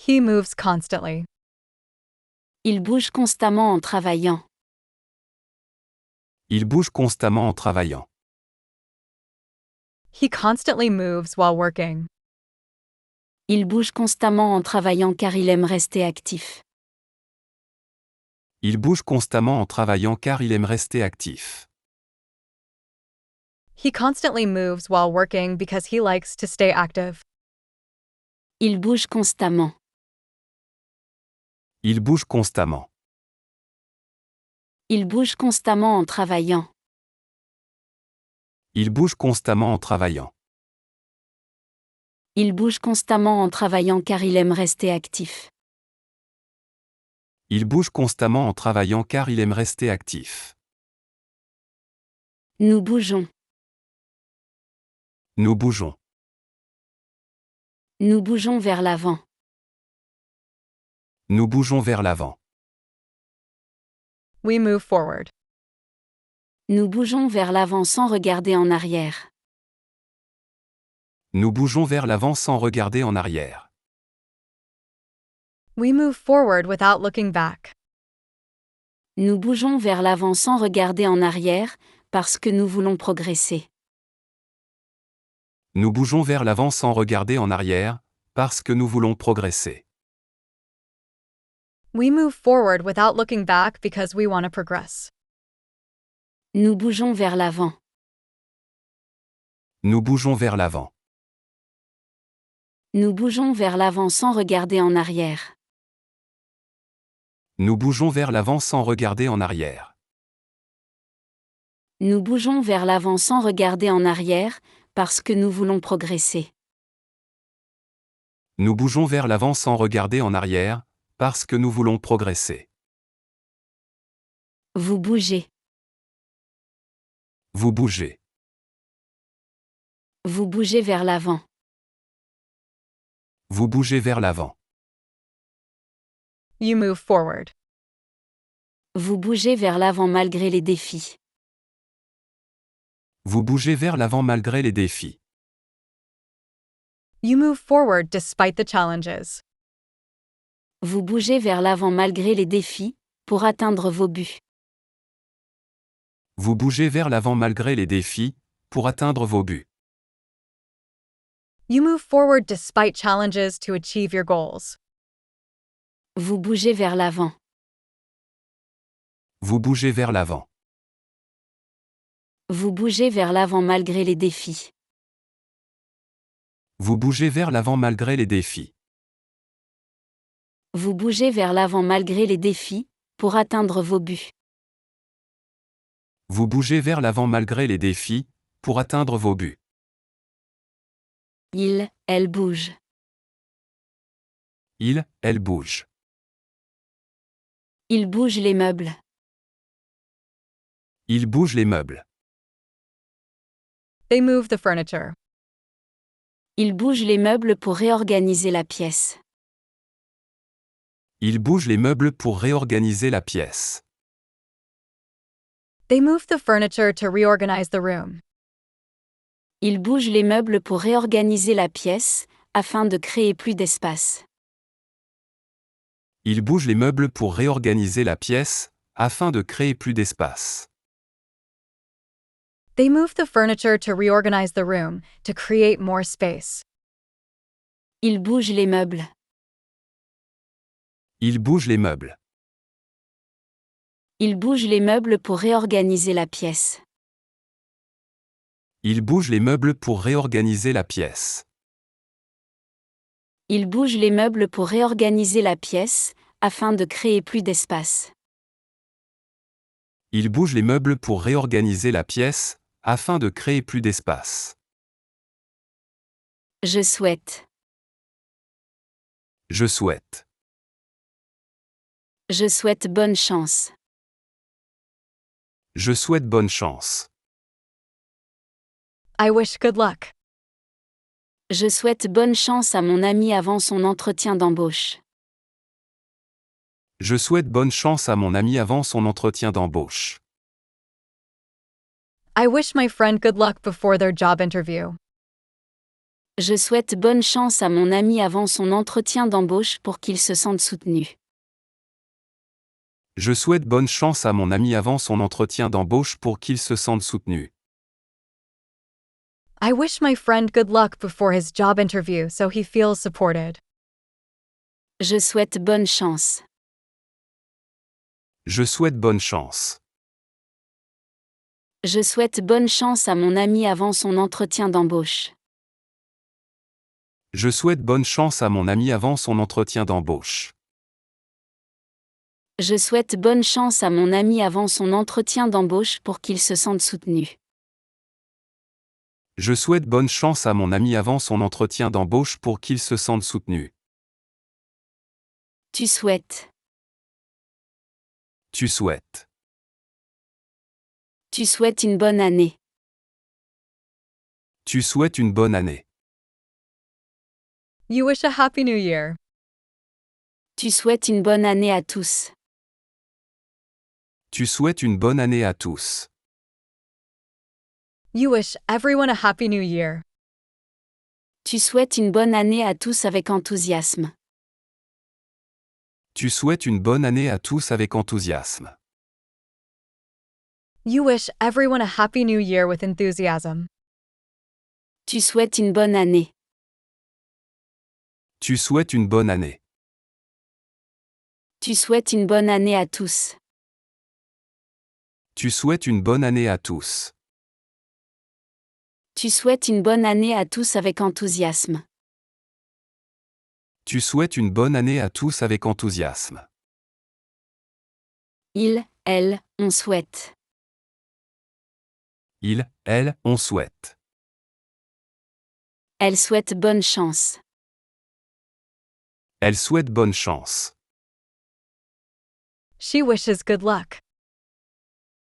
Speaker 3: He moves constantly.
Speaker 1: Il bouge constamment en travaillant.
Speaker 2: Il bouge constamment en travaillant.
Speaker 3: He constantly moves while working.
Speaker 1: Il bouge constamment en travaillant car il aime rester actif.
Speaker 2: Il bouge constamment en travaillant car il aime rester actif.
Speaker 3: He constantly moves while working because he likes to stay active.
Speaker 1: Il bouge constamment.
Speaker 2: Il bouge constamment.
Speaker 1: Il bouge constamment en travaillant.
Speaker 2: Il bouge constamment en travaillant.
Speaker 1: Il bouge constamment en travaillant car il aime rester actif.
Speaker 2: Il bouge constamment en travaillant car il aime rester actif.
Speaker 1: Nous bougeons.
Speaker 2: Nous bougeons.
Speaker 1: Nous bougeons vers l'avant.
Speaker 2: Nous bougeons vers l'avant.
Speaker 3: We move forward.
Speaker 1: Nous bougeons vers l'avant sans regarder en arrière.
Speaker 2: Nous bougeons vers l'avant sans regarder en arrière.
Speaker 3: We move forward without looking back.
Speaker 1: Nous bougeons vers l'avant sans regarder en arrière, parce que nous voulons progresser.
Speaker 2: Nous bougeons vers l'avant sans regarder en arrière, parce que nous voulons progresser.
Speaker 3: We move forward without looking back because we want to progress.
Speaker 1: Nous bougeons vers l'avant.
Speaker 2: Nous bougeons vers l'avant.
Speaker 1: Nous bougeons vers l'avant sans regarder en arrière.
Speaker 2: Nous bougeons vers l'avant sans regarder en arrière.
Speaker 1: Nous bougeons vers l'avant sans regarder en arrière, parce que nous voulons progresser.
Speaker 2: Nous bougeons vers l'avant sans regarder en arrière, parce que nous voulons progresser.
Speaker 1: Vous bougez.
Speaker 2: Vous bougez.
Speaker 1: Vous bougez vers l'avant.
Speaker 2: Vous bougez vers l'avant.
Speaker 3: You move forward.
Speaker 1: Vous bougez vers l'avant malgré les défis.
Speaker 2: Vous bougez vers l'avant malgré les défis.
Speaker 3: You move forward despite the challenges.
Speaker 1: Vous bougez vers l'avant malgré les défis, pour atteindre vos buts.
Speaker 2: Vous bougez vers l'avant malgré les défis, pour atteindre vos buts.
Speaker 3: You move forward despite challenges to achieve your goals.
Speaker 1: Vous bougez vers l'avant.
Speaker 2: Vous bougez vers l'avant.
Speaker 1: Vous bougez vers l'avant malgré les défis.
Speaker 2: Vous bougez vers l'avant malgré les défis.
Speaker 1: Vous bougez vers l'avant malgré les défis, pour atteindre vos buts.
Speaker 2: Vous bougez vers l'avant malgré les défis, pour atteindre vos buts.
Speaker 1: Elle bouge.
Speaker 2: Elle bouge.
Speaker 1: Il bouge les meubles.
Speaker 2: Il bouge les meubles.
Speaker 3: They move the furniture.
Speaker 1: Il bouge les meubles pour réorganiser la pièce.
Speaker 2: Il bouge les meubles pour réorganiser la pièce.
Speaker 3: They move the furniture to reorganize the room.
Speaker 1: Il bouge les meubles pour réorganiser la pièce, afin de créer plus d'espace.
Speaker 2: Il bouge les meubles pour réorganiser la pièce, afin de créer plus d'espace.
Speaker 3: They move the furniture to reorganize the room, to create more space.
Speaker 1: Il bouge les meubles.
Speaker 2: Il bouge les meubles.
Speaker 1: Il bouge les meubles pour réorganiser la pièce.
Speaker 2: Il bouge les meubles pour réorganiser la pièce.
Speaker 1: Il bouge les meubles pour réorganiser la pièce, afin de créer plus d'espace.
Speaker 2: Il bouge les meubles pour réorganiser la pièce, afin de créer plus d'espace.
Speaker 1: Je souhaite.
Speaker 2: Je souhaite.
Speaker 1: Je souhaite bonne chance.
Speaker 2: Je souhaite bonne chance.
Speaker 3: I wish good luck.
Speaker 1: Je souhaite bonne chance à mon ami avant son entretien d'embauche.
Speaker 2: Je souhaite bonne chance à mon ami avant son entretien d'embauche.
Speaker 3: I wish my friend good luck before their job interview.
Speaker 1: Je souhaite bonne chance à mon ami avant son entretien d'embauche pour qu'il se sente soutenu.
Speaker 2: Je souhaite bonne chance à mon ami avant son entretien d'embauche pour qu'il se sente soutenu.
Speaker 3: I wish my friend good luck before his job interview so he feels supported.
Speaker 1: Je souhaite bonne chance.
Speaker 2: Je souhaite bonne chance.
Speaker 1: Je souhaite bonne chance à mon ami avant son entretien d'embauche.
Speaker 2: Je souhaite bonne chance à mon ami avant son entretien d'embauche.
Speaker 1: Je souhaite bonne chance à mon ami avant son entretien d'embauche pour qu'il se sente soutenu.
Speaker 2: Je souhaite bonne chance à mon ami avant son entretien d'embauche pour qu'il se sente soutenu.
Speaker 1: Tu souhaites.
Speaker 2: Tu souhaites.
Speaker 1: Tu souhaites une bonne année.
Speaker 2: Tu souhaites une bonne année.
Speaker 3: You wish a happy new year.
Speaker 1: Tu souhaites une bonne année à tous.
Speaker 2: Tu souhaites une bonne année à tous.
Speaker 3: You wish everyone a happy new year.
Speaker 1: Tu souhaites une bonne année à tous avec enthousiasme.
Speaker 2: Tu souhaites une bonne année à tous avec enthousiasme.
Speaker 3: You wish everyone a happy new year with enthusiasm.
Speaker 1: Tu souhaites une bonne année.
Speaker 2: Tu souhaites une bonne année.
Speaker 1: Tu souhaites une bonne année à tous.
Speaker 2: Tu souhaites une bonne année à tous.
Speaker 1: Tu souhaites une bonne année à tous avec enthousiasme.
Speaker 2: Tu souhaites une bonne année à tous avec enthousiasme.
Speaker 1: Il, elle, on souhaite.
Speaker 2: Il, elle, on souhaite.
Speaker 1: Elle souhaite bonne chance.
Speaker 2: Elle souhaite bonne chance.
Speaker 3: She wishes good luck.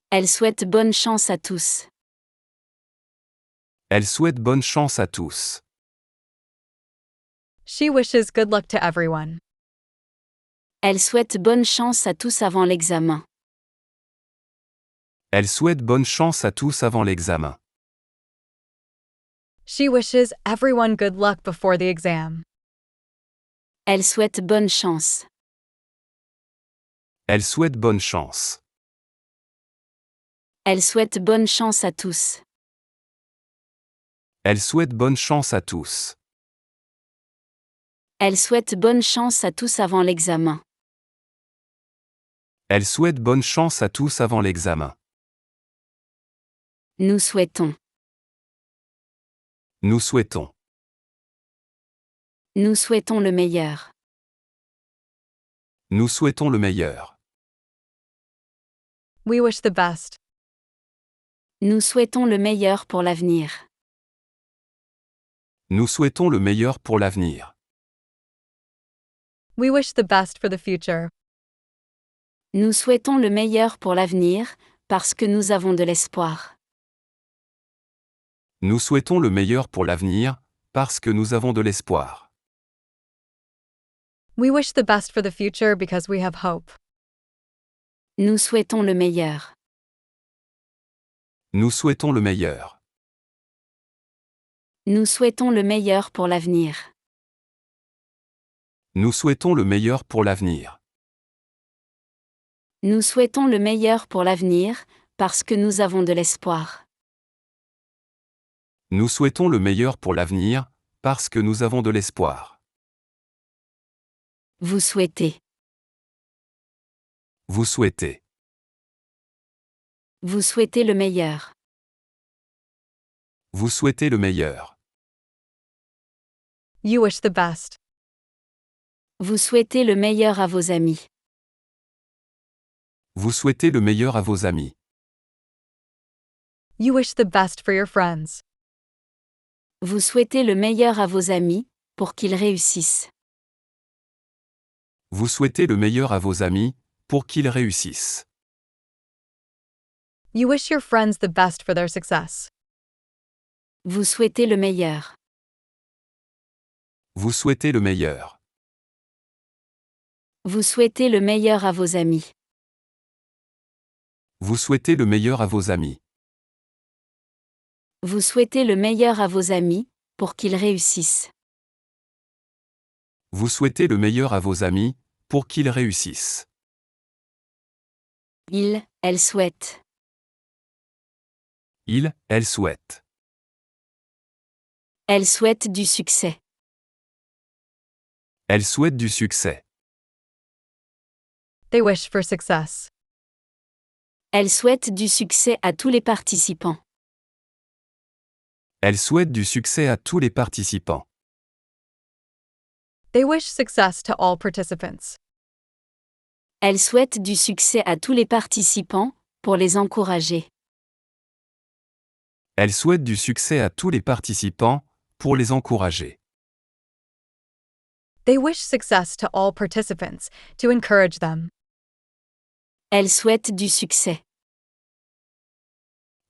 Speaker 1: Elle souhaite bonne chance à tous.
Speaker 2: Elle souhaite bonne chance à tous.
Speaker 3: She wishes good luck to everyone.
Speaker 1: Elle souhaite bonne chance à tous avant l'examen.
Speaker 2: Elle souhaite bonne chance à tous avant l'examen.
Speaker 3: She wishes everyone good luck before the exam.
Speaker 1: Elle souhaite bonne chance.
Speaker 2: Elle souhaite bonne chance.
Speaker 1: Elle souhaite bonne chance à tous.
Speaker 2: Elle souhaite bonne chance à tous.
Speaker 1: Elle souhaite bonne chance à tous avant l'examen.
Speaker 2: Elle souhaite bonne chance à tous avant l'examen.
Speaker 1: Nous souhaitons.
Speaker 2: Nous souhaitons.
Speaker 1: Nous souhaitons le meilleur.
Speaker 2: Nous souhaitons le meilleur.
Speaker 3: We wish the best.
Speaker 1: Nous souhaitons le meilleur pour l'avenir.
Speaker 2: Nous souhaitons le meilleur pour l'avenir.
Speaker 3: We wish the best for the future.
Speaker 1: Nous souhaitons le meilleur pour l'avenir, parce que nous avons de l'espoir.
Speaker 2: Nous souhaitons le meilleur pour l'avenir, parce que nous avons de l'espoir.
Speaker 3: We wish the best for the future because we have hope.
Speaker 1: Nous souhaitons le meilleur.
Speaker 2: Nous souhaitons le meilleur.
Speaker 1: Nous souhaitons le meilleur pour l'avenir.
Speaker 2: Nous souhaitons le meilleur pour l'avenir.
Speaker 1: Nous souhaitons le meilleur pour l'avenir, parce que nous avons de l'espoir.
Speaker 2: Nous souhaitons le meilleur pour l'avenir, parce que nous avons de l'espoir.
Speaker 1: Vous souhaitez.
Speaker 2: Vous souhaitez.
Speaker 1: Vous souhaitez le meilleur.
Speaker 2: Vous souhaitez le meilleur.
Speaker 3: You wish the best.
Speaker 1: Vous souhaitez le meilleur à vos amis.
Speaker 2: Vous souhaitez le meilleur à vos amis.
Speaker 3: You wish the best for your friends.
Speaker 1: Vous souhaitez le meilleur à vos amis, pour qu'ils réussissent.
Speaker 2: Vous souhaitez le meilleur à vos amis, pour qu'ils réussissent.
Speaker 3: You wish your friends the best for their success.
Speaker 1: Vous souhaitez le meilleur.
Speaker 2: Vous souhaitez le meilleur.
Speaker 1: Vous souhaitez le meilleur à vos amis.
Speaker 2: Vous souhaitez le meilleur à vos amis.
Speaker 1: Vous souhaitez le meilleur à vos amis, pour qu'ils réussissent.
Speaker 2: Vous souhaitez le meilleur à vos amis, pour qu'ils réussissent.
Speaker 1: Il, elle souhaite.
Speaker 2: Il, elle souhaite.
Speaker 1: Elle souhaite du succès.
Speaker 2: Elle souhaite du succès.
Speaker 3: They wish for success.
Speaker 1: Elle souhaite du succès à tous les participants.
Speaker 2: Elle souhaite du succès à tous les participants.
Speaker 3: They wish success to all participants.
Speaker 1: Elle souhaite du succès à tous les participants, pour les encourager.
Speaker 2: Elle souhaite du succès à tous les participants, pour les encourager.
Speaker 3: They wish success to all participants, to encourage them.
Speaker 1: Elle souhaite du succès.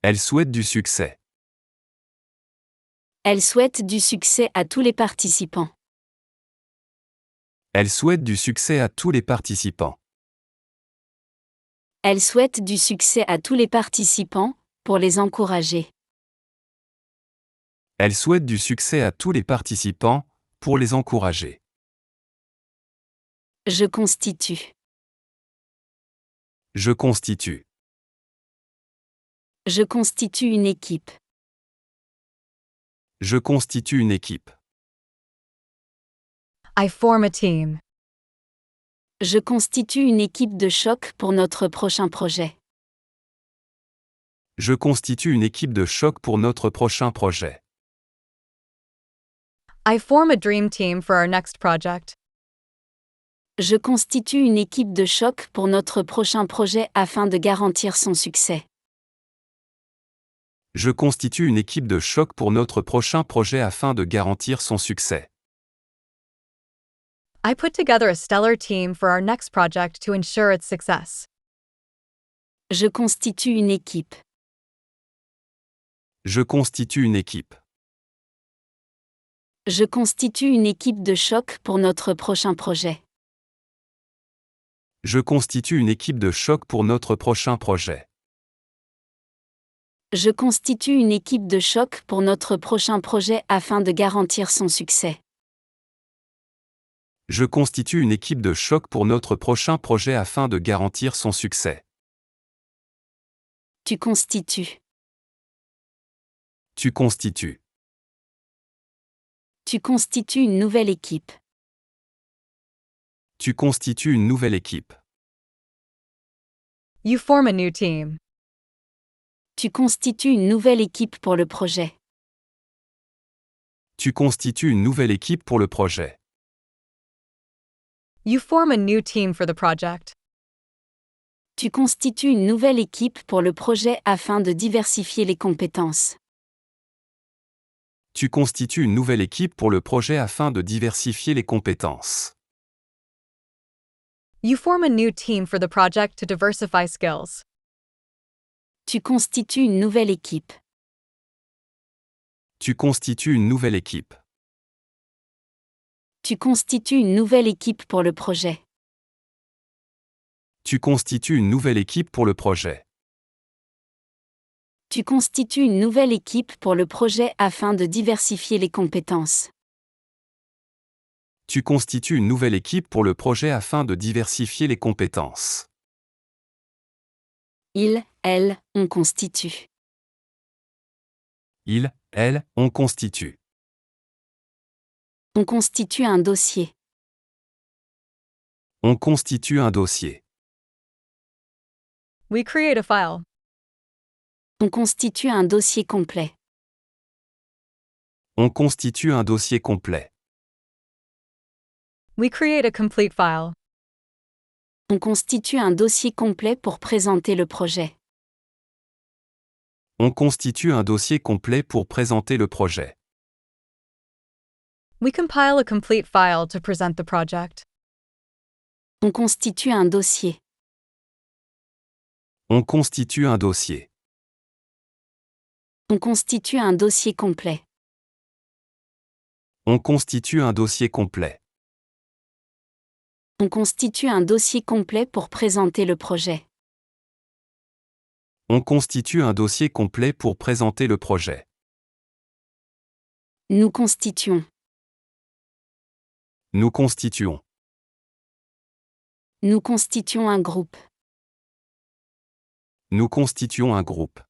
Speaker 2: Elle souhaite du succès.
Speaker 1: Elle souhaite du succès à tous les participants.
Speaker 2: Elle souhaite du succès à tous les participants.
Speaker 1: Elle souhaite du succès à tous les participants, pour les encourager.
Speaker 2: Elle souhaite du succès à tous les participants, pour les encourager.
Speaker 1: Je constitue.
Speaker 2: Je constitue.
Speaker 1: Je constitue une équipe.
Speaker 2: Je constitue une équipe.
Speaker 3: I form a team.
Speaker 1: Je constitue une équipe de choc pour notre prochain projet.
Speaker 2: Je constitue une équipe de choc pour notre prochain projet.
Speaker 3: I form a dream team for our next project.
Speaker 1: Je constitue une équipe de choc pour notre prochain projet afin de garantir son succès.
Speaker 2: Je constitue une équipe de choc pour notre prochain projet afin de garantir son succès.
Speaker 3: I put together a stellar team for our next project to ensure its success.
Speaker 1: Je constitue une équipe.
Speaker 2: Je constitue une équipe.
Speaker 1: Je constitue une équipe de choc pour notre prochain projet.
Speaker 2: Je constitue une équipe de choc pour notre prochain projet.
Speaker 1: Je constitue une équipe de choc pour notre prochain projet afin de garantir son succès.
Speaker 2: Je constitue une équipe de choc pour notre prochain projet afin de garantir son succès.
Speaker 1: Tu constitues.
Speaker 2: Tu constitues.
Speaker 1: Tu constitues une nouvelle équipe.
Speaker 2: Tu constitues une nouvelle équipe.
Speaker 3: You form a new team.
Speaker 1: Tu constitues une nouvelle équipe pour le projet.
Speaker 2: Tu constitues une nouvelle équipe pour le projet.
Speaker 3: You form a new team for the project.
Speaker 1: Tu constitues une nouvelle équipe pour le projet afin de diversifier les compétences.
Speaker 2: Tu constitues une nouvelle équipe pour le projet afin de diversifier les compétences.
Speaker 3: You form a new team for the project to diversify skills.
Speaker 1: Tu constitues une nouvelle équipe.
Speaker 2: Tu constitues une nouvelle équipe.
Speaker 1: Tu constitues une nouvelle équipe pour le projet.
Speaker 2: Tu constitues une nouvelle équipe pour le projet.
Speaker 1: Tu constitues une nouvelle équipe pour le projet afin de diversifier les compétences.
Speaker 2: Tu constitues une nouvelle équipe pour le projet afin de diversifier les compétences.
Speaker 1: Il, elle, on constitue.
Speaker 2: Il, elle, on constitue.
Speaker 1: On constitue un dossier.
Speaker 2: On constitue un dossier.
Speaker 3: We create a file.
Speaker 1: On constitue un dossier complet.
Speaker 2: On constitue un dossier complet.
Speaker 3: We create a complete file.
Speaker 1: On constitue un dossier complet pour présenter le projet.
Speaker 2: On constitue un dossier complet pour présenter le projet.
Speaker 3: We compile a complete file to present the project.
Speaker 1: On constitue un dossier.
Speaker 2: On constitue un dossier.
Speaker 1: On constitue un dossier complet.
Speaker 2: On constitue un dossier complet.
Speaker 1: On constitue un dossier complet pour présenter le projet.
Speaker 2: On constitue un dossier complet pour présenter le projet.
Speaker 1: Nous constituons.
Speaker 2: Nous constituons.
Speaker 1: Nous constituons un groupe.
Speaker 2: Nous constituons un groupe.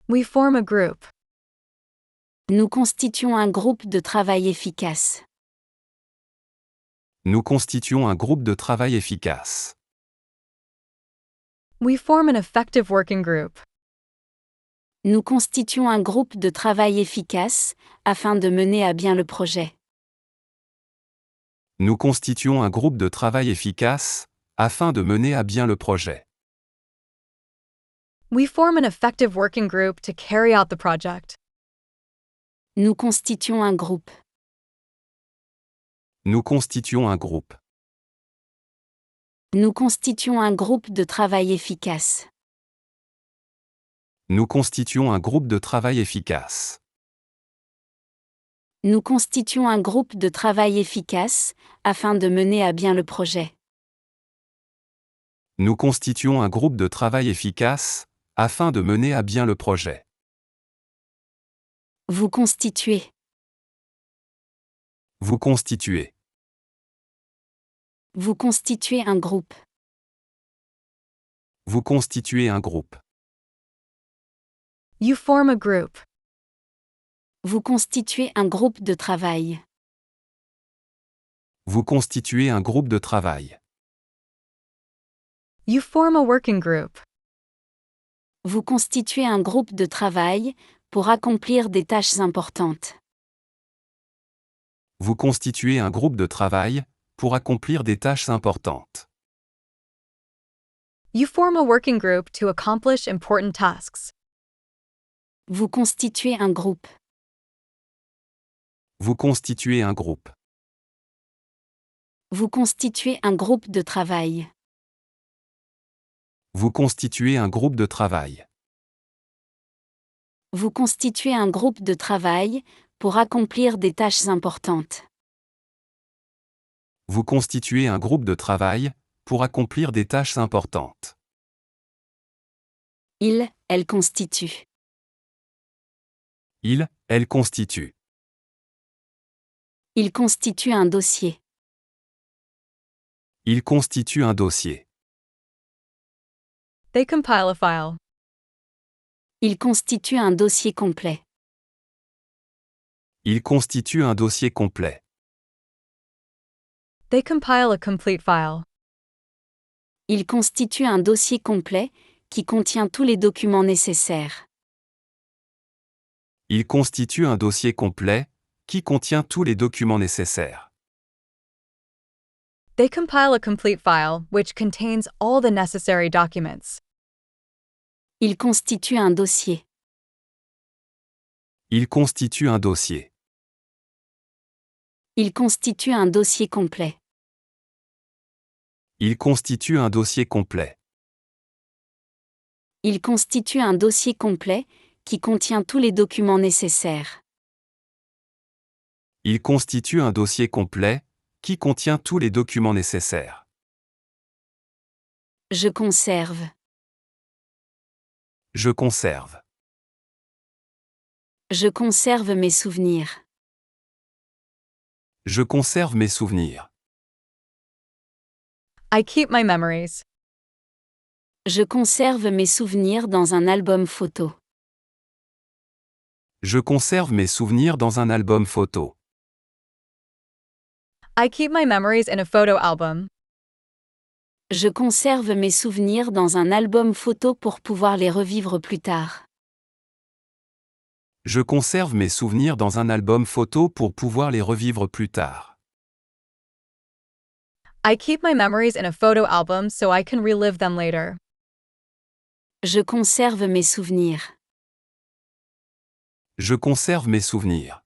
Speaker 3: We form a group.
Speaker 1: Nous constituons un groupe de travail efficace.
Speaker 2: Nous constituons un groupe de travail efficace.
Speaker 3: We form an effective working group.
Speaker 1: Nous constituons un groupe de travail efficace afin de mener à bien le projet.
Speaker 2: Nous constituons un groupe de travail efficace afin de mener à bien le projet.
Speaker 3: We form an effective working group to carry out the project.
Speaker 1: Nous constituons un groupe.
Speaker 2: Nous constituons un groupe.
Speaker 1: Nous constituons un groupe de travail efficace.
Speaker 2: Nous constituons un groupe de travail efficace.
Speaker 1: Nous constituons un groupe de travail efficace afin de mener à bien le projet.
Speaker 2: Nous constituons un groupe de travail efficace afin de mener à bien le projet.
Speaker 1: Vous constituez.
Speaker 2: Vous constituez.
Speaker 1: Vous constituez un groupe.
Speaker 2: Vous constituez un groupe.
Speaker 3: You form a group.
Speaker 1: Vous constituez un groupe de travail.
Speaker 2: Vous constituez un groupe de travail.
Speaker 3: You form a working group.
Speaker 1: Vous constituez un groupe de travail pour accomplir des tâches importantes.
Speaker 2: Vous constituez un groupe de travail pour accomplir des tâches importantes.
Speaker 3: You form a working group to accomplish important tasks.
Speaker 1: Vous constituez un groupe.
Speaker 2: Vous constituez un groupe.
Speaker 1: Vous constituez un groupe de travail.
Speaker 2: Vous constituez un groupe de travail.
Speaker 1: Vous constituez un groupe de travail pour accomplir des tâches importantes.
Speaker 2: Vous constituez un groupe de travail pour accomplir des tâches importantes.
Speaker 1: Elle constitue.
Speaker 2: Elle constitue.
Speaker 1: Il constitue un dossier.
Speaker 2: Il constitue un dossier.
Speaker 3: They compile a file.
Speaker 1: Il constitue un dossier complet.
Speaker 2: Il constitue un dossier complet.
Speaker 3: They compile a complete file.
Speaker 1: Il constitue un dossier complet qui contient tous les documents nécessaires.
Speaker 2: Il constitue un dossier complet qui contient tous les documents nécessaires.
Speaker 3: They compile a complete file which contains all the necessary documents.
Speaker 1: Il constitue un dossier.
Speaker 2: Il constitue un dossier.
Speaker 1: Il constitue un dossier complet.
Speaker 2: Il constitue un dossier complet.
Speaker 1: Il constitue un dossier complet qui contient tous les documents nécessaires.
Speaker 2: Il constitue un dossier complet qui contient tous les documents nécessaires.
Speaker 1: Je conserve.
Speaker 2: Je conserve.
Speaker 1: Je conserve mes souvenirs.
Speaker 2: Je conserve mes souvenirs.
Speaker 3: I keep my memories.
Speaker 1: Je conserve mes souvenirs dans un album photo.
Speaker 2: Je conserve mes souvenirs dans un album photo.
Speaker 3: I keep my memories in a photo album.
Speaker 1: Je conserve mes souvenirs dans un album photo pour pouvoir les revivre plus tard.
Speaker 2: Je conserve mes souvenirs dans un album photo pour pouvoir les revivre plus tard.
Speaker 3: I keep my memories in a photo album so I can relive them later.
Speaker 1: Je conserve mes souvenirs.
Speaker 2: Je conserve mes souvenirs.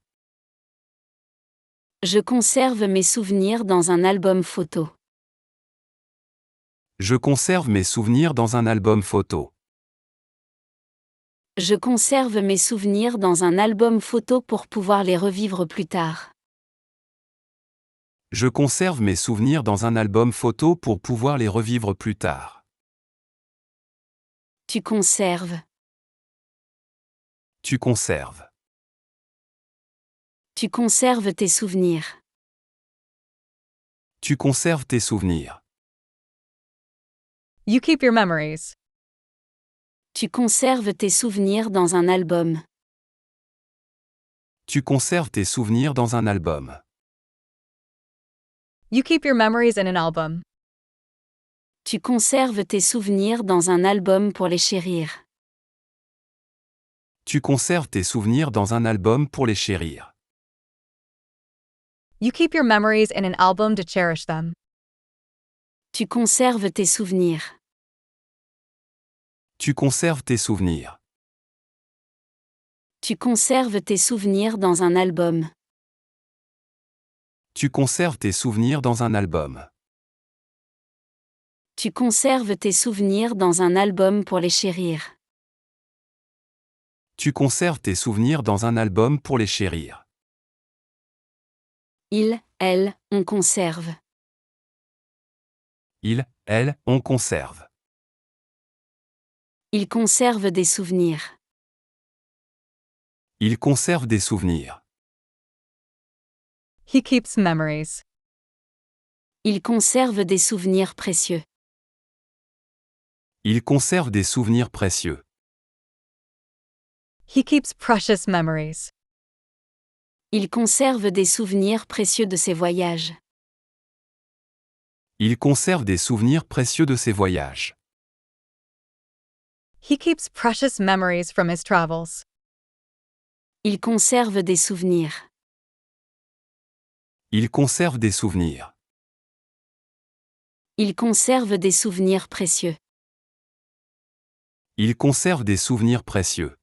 Speaker 1: Je conserve mes souvenirs dans un album photo.
Speaker 2: Je conserve mes souvenirs dans un album photo.
Speaker 1: Je conserve mes souvenirs dans un album photo pour pouvoir les revivre plus tard.
Speaker 2: Je conserve mes souvenirs dans un album photo pour pouvoir les revivre plus tard.
Speaker 1: Tu conserves.
Speaker 2: Tu conserves.
Speaker 1: Tu conserves tes souvenirs.
Speaker 2: Tu conserves tes souvenirs.
Speaker 3: You keep your memories.
Speaker 1: Tu conserves tes souvenirs dans un album.
Speaker 2: Tu conserves tes souvenirs dans un album.
Speaker 3: You keep your memories in an album.
Speaker 1: Tu conserves tes souvenirs dans un album pour les chérir.
Speaker 2: Tu conserves tes souvenirs dans un album pour les chérir.
Speaker 3: You keep your memories in an album to cherish them.
Speaker 1: Tu conserves tes souvenirs.
Speaker 2: Tu conserves tes souvenirs.
Speaker 1: Tu conserves tes souvenirs dans un album.
Speaker 2: Tu conserves tes souvenirs dans un album.
Speaker 1: Tu conserves tes souvenirs dans un album pour les chérir.
Speaker 2: Tu conserves tes souvenirs dans un album pour les chérir.
Speaker 1: Elle, on conserve.
Speaker 2: Elle, on conserve.
Speaker 1: Il conserve des souvenirs.
Speaker 2: Il conserve des souvenirs.
Speaker 3: He keeps memories.
Speaker 1: Il conserve des souvenirs précieux.
Speaker 2: Il conserve des souvenirs précieux.
Speaker 3: He keeps precious memories.
Speaker 1: Il conserve des souvenirs précieux de ses voyages.
Speaker 2: Il conserve des souvenirs précieux de ses voyages.
Speaker 3: He keeps precious memories from his travels.
Speaker 1: Il conserve des souvenirs.
Speaker 2: Il conserve des souvenirs.
Speaker 1: Il conserve des souvenirs précieux.
Speaker 2: Il conserve des souvenirs précieux.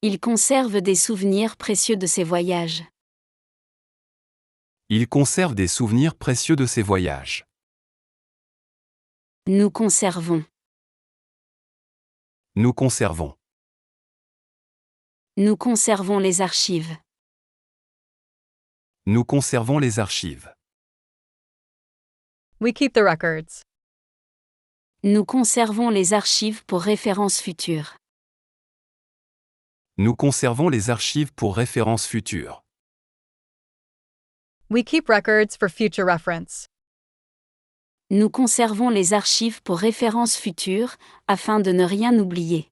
Speaker 1: Il conserve des souvenirs précieux de ses voyages.
Speaker 2: Il conserve des souvenirs précieux de ses voyages.
Speaker 1: Nous conservons.
Speaker 2: Nous conservons.
Speaker 1: Nous conservons les archives.
Speaker 2: Nous conservons les archives.
Speaker 3: We keep the records.
Speaker 1: Nous conservons les archives pour références futures.
Speaker 2: Nous conservons les archives pour références futures.
Speaker 3: We keep records for future reference.
Speaker 1: Nous conservons les archives pour références futures, afin de ne rien oublier.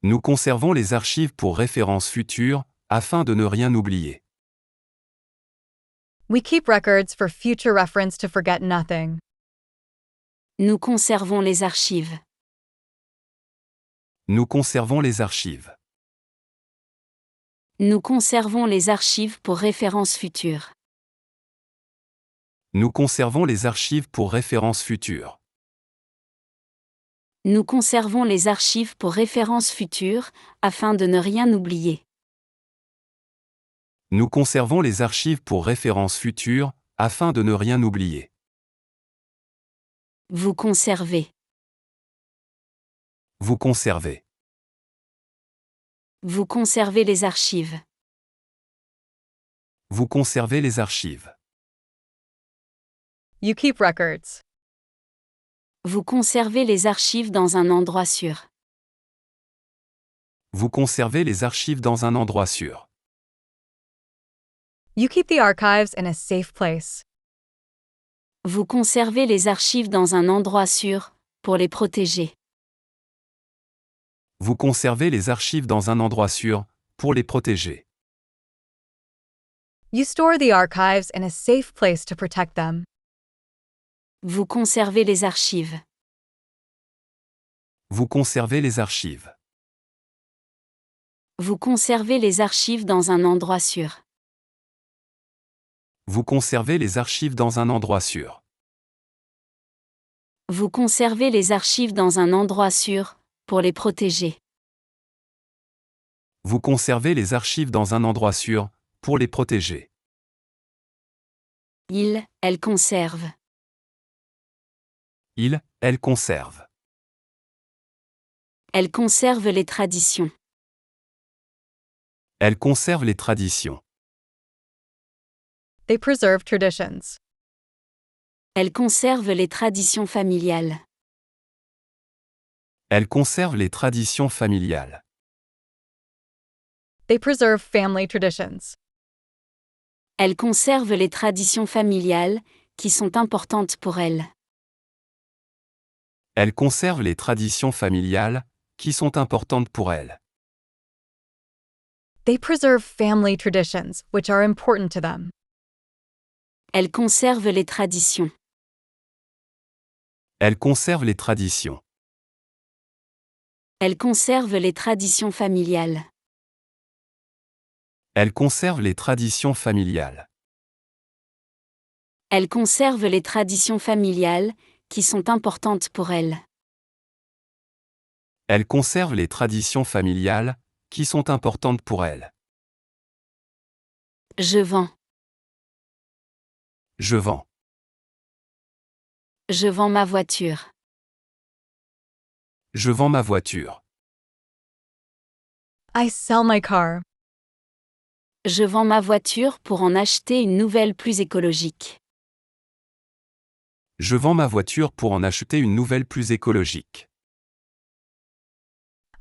Speaker 2: Nous conservons les archives pour références futures, afin de ne rien oublier.
Speaker 3: We keep records for future reference to forget nothing.
Speaker 1: Nous conservons les archives.
Speaker 2: Nous conservons les archives.
Speaker 1: Nous conservons les archives pour références futures.
Speaker 2: Nous conservons les archives pour références futures.
Speaker 1: Nous conservons les archives pour références futures, afin de ne rien oublier.
Speaker 2: Nous conservons les archives pour références futures, afin de ne rien oublier.
Speaker 1: Vous conservez.
Speaker 2: Vous conservez.
Speaker 1: Vous conservez les archives.
Speaker 2: Vous conservez les archives.
Speaker 3: You keep records.
Speaker 1: Vous conservez les archives dans un endroit sûr.
Speaker 2: Vous conservez les archives dans un endroit sûr.
Speaker 3: You keep the archives in a safe place.
Speaker 1: Vous conservez les archives dans un endroit sûr, pour les protéger.
Speaker 2: Vous conservez les archives dans un endroit sûr, pour les protéger.
Speaker 3: You store the archives in a safe place to protect them.
Speaker 1: Vous conservez les archives.
Speaker 2: Vous conservez les archives.
Speaker 1: Vous conservez les archives dans un endroit sûr.
Speaker 2: Vous conservez les archives dans un endroit sûr.
Speaker 1: Vous conservez les archives dans un endroit sûr, pour les protéger.
Speaker 2: Vous conservez les archives dans un endroit sûr, pour les protéger.
Speaker 1: Elle conserve.
Speaker 2: Elle conserve.
Speaker 1: Elle conserve les traditions.
Speaker 2: Elle conserve les traditions.
Speaker 3: They preserve traditions.
Speaker 1: Elle conserve les traditions familiales.
Speaker 2: Elle conserve les traditions familiales.
Speaker 3: They preserve family traditions.
Speaker 1: Elle conserve les traditions familiales, qui sont importantes pour elle.
Speaker 2: Elle conserve les traditions familiales, qui sont importantes pour elle.
Speaker 3: They preserve family traditions, which are important to them.
Speaker 1: Elle conserve les traditions.
Speaker 2: Elle conserve les traditions.
Speaker 1: Elle conserve les traditions familiales.
Speaker 2: Elle conserve les traditions familiales.
Speaker 1: Elle conserve les traditions familiales, qui sont importantes pour elle.
Speaker 2: Elle conserve les traditions familiales, qui sont importantes pour elle.
Speaker 1: Je vends.
Speaker 2: Je vends.
Speaker 1: Je vends ma voiture.
Speaker 2: Je vends ma voiture.
Speaker 3: I sell my car.
Speaker 1: Je vends ma voiture pour en acheter une nouvelle plus écologique.
Speaker 2: Je vends ma voiture pour en acheter une nouvelle plus écologique.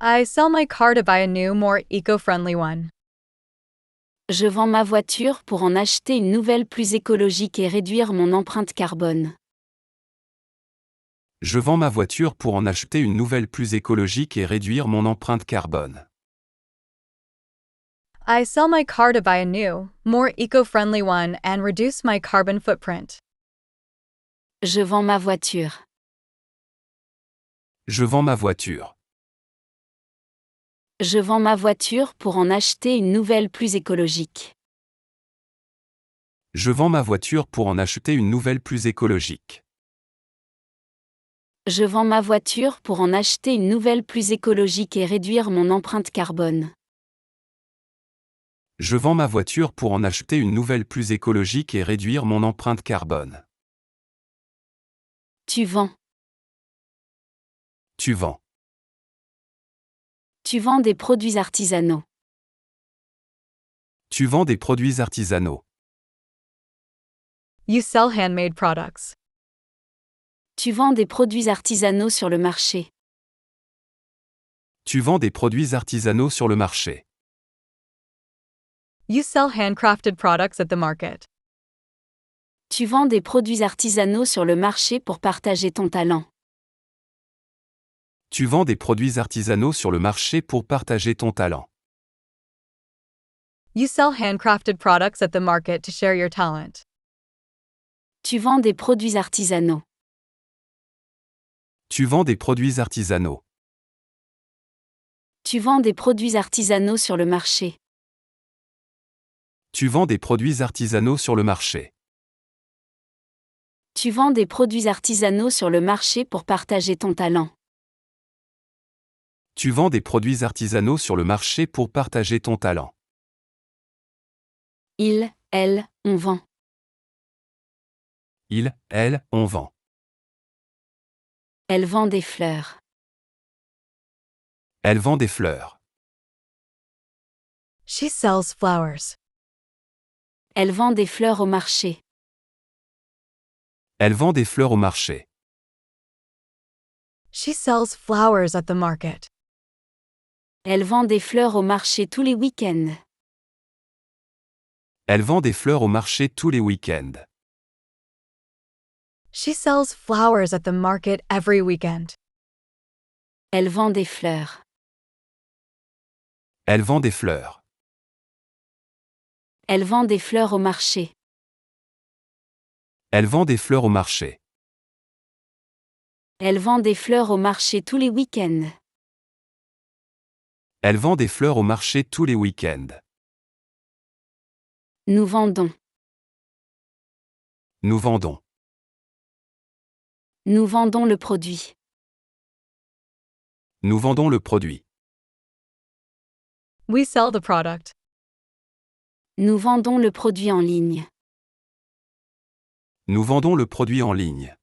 Speaker 3: I sell my car to buy a new, more eco-friendly one.
Speaker 1: Je vends ma voiture pour en acheter une nouvelle plus écologique et réduire mon empreinte carbone.
Speaker 2: Je vends ma voiture pour en acheter une nouvelle plus écologique et réduire mon empreinte carbone.
Speaker 3: I sell my car to buy a new, more eco-friendly one and reduce my carbon footprint.
Speaker 1: Je vends ma voiture.
Speaker 2: Je vends ma voiture.
Speaker 1: Je vends ma voiture pour en acheter une nouvelle plus écologique.
Speaker 2: Je vends ma voiture pour en acheter une nouvelle plus écologique.
Speaker 1: Je vends ma voiture pour en acheter une nouvelle plus écologique et réduire mon empreinte carbone.
Speaker 2: Je vends ma voiture pour en acheter une nouvelle plus écologique et réduire mon empreinte carbone.
Speaker 1: Tu vends.
Speaker 2: Tu vends.
Speaker 1: Tu vends des produits artisanaux.
Speaker 2: Tu vends des produits artisanaux.
Speaker 3: You sell handmade products.
Speaker 1: Tu vends des produits artisanaux sur le marché.
Speaker 2: Tu vends des produits artisanaux sur le marché.
Speaker 3: You sell handcrafted products at the market.
Speaker 1: Tu vends des produits artisanaux sur le marché pour partager ton talent.
Speaker 2: Tu vends des produits artisanaux sur le marché pour partager ton talent.
Speaker 3: You sell handcrafted products at the market to share your talent.
Speaker 1: Tu vends des produits artisanaux.
Speaker 2: Tu vends des produits artisanaux.
Speaker 1: Tu vends des produits artisanaux sur le marché.
Speaker 2: Tu vends des produits artisanaux sur le marché.
Speaker 1: Tu vends des produits artisanaux sur le marché pour partager ton talent.
Speaker 2: Tu vends des produits artisanaux sur le marché pour partager ton talent.
Speaker 1: Il, elle, on vend.
Speaker 2: Il, elle, on vend.
Speaker 1: Elle vend des fleurs.
Speaker 2: Elle vend des fleurs.
Speaker 3: She sells flowers.
Speaker 1: Elle vend des fleurs au marché.
Speaker 2: Elle vend des fleurs au marché.
Speaker 3: She sells flowers at the market.
Speaker 1: Elle vend des fleurs au marché tous les week-ends.
Speaker 2: Elle vend des fleurs au marché tous les week-ends.
Speaker 3: She sells flowers at the market every weekend.
Speaker 1: Elle vend des fleurs.
Speaker 2: Elle vend des fleurs.
Speaker 1: Elle vend des fleurs au marché.
Speaker 2: Elle vend des fleurs au marché.
Speaker 1: Elle vend des fleurs au marché tous les week-ends.
Speaker 2: Elle vend des fleurs au marché tous les week-ends.
Speaker 1: Nous vendons.
Speaker 2: Nous vendons.
Speaker 1: Nous vendons le produit.
Speaker 2: Nous vendons le produit.
Speaker 3: We sell the product.
Speaker 1: Nous vendons le produit en ligne.
Speaker 2: Nous vendons le produit en ligne.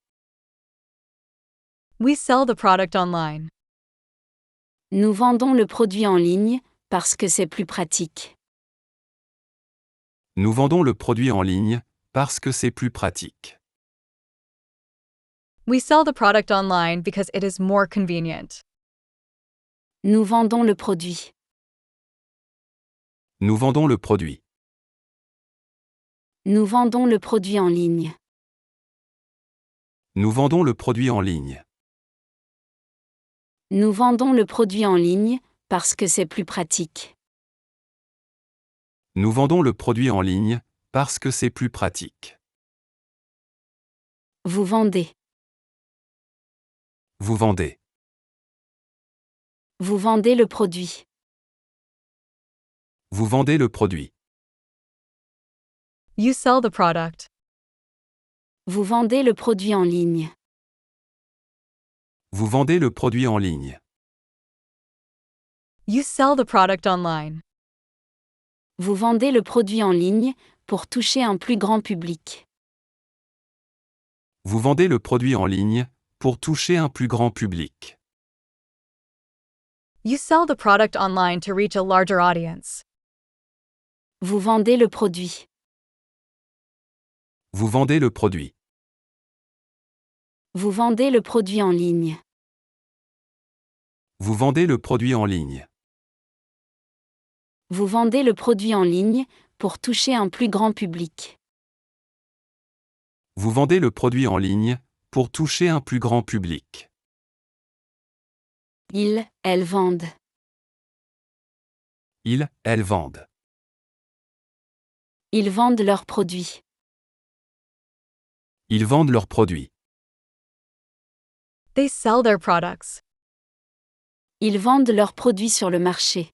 Speaker 3: We sell the product online.
Speaker 1: Nous vendons le produit en ligne parce que c'est plus pratique.
Speaker 2: Nous vendons le produit en ligne parce que c'est plus pratique.
Speaker 3: We sell the product online because it is more convenient.
Speaker 1: Nous vendons le produit.
Speaker 2: Nous vendons le produit.
Speaker 1: Nous vendons le produit en ligne.
Speaker 2: Nous vendons le produit en ligne.
Speaker 1: Nous vendons le produit en ligne parce que c'est plus pratique.
Speaker 2: Nous vendons le produit en ligne parce que c'est plus pratique.
Speaker 1: Vous vendez.
Speaker 2: Vous vendez.
Speaker 1: Vous vendez le produit.
Speaker 2: Vous vendez le produit.
Speaker 3: You sell the product.
Speaker 1: Vous vendez le produit en ligne.
Speaker 2: Vous vendez le produit en ligne.
Speaker 3: You sell the product online.
Speaker 1: Vous vendez le produit en ligne pour toucher un plus grand public.
Speaker 2: Vous vendez le produit en ligne pour toucher un plus grand public.
Speaker 3: You sell the product online to reach a larger audience.
Speaker 1: Vous vendez le produit.
Speaker 2: Vous vendez le produit.
Speaker 1: Vous vendez le produit en ligne.
Speaker 2: Vous vendez le produit en ligne.
Speaker 1: Vous vendez le produit en ligne pour toucher un plus grand public.
Speaker 2: Vous vendez le produit en ligne pour toucher un plus grand public.
Speaker 1: Ils, elles vendent.
Speaker 2: Ils, elles vendent.
Speaker 1: Ils vendent leurs produits.
Speaker 2: Ils vendent leurs produits.
Speaker 3: They sell their products.
Speaker 1: Ils vendent leurs produits sur le marché.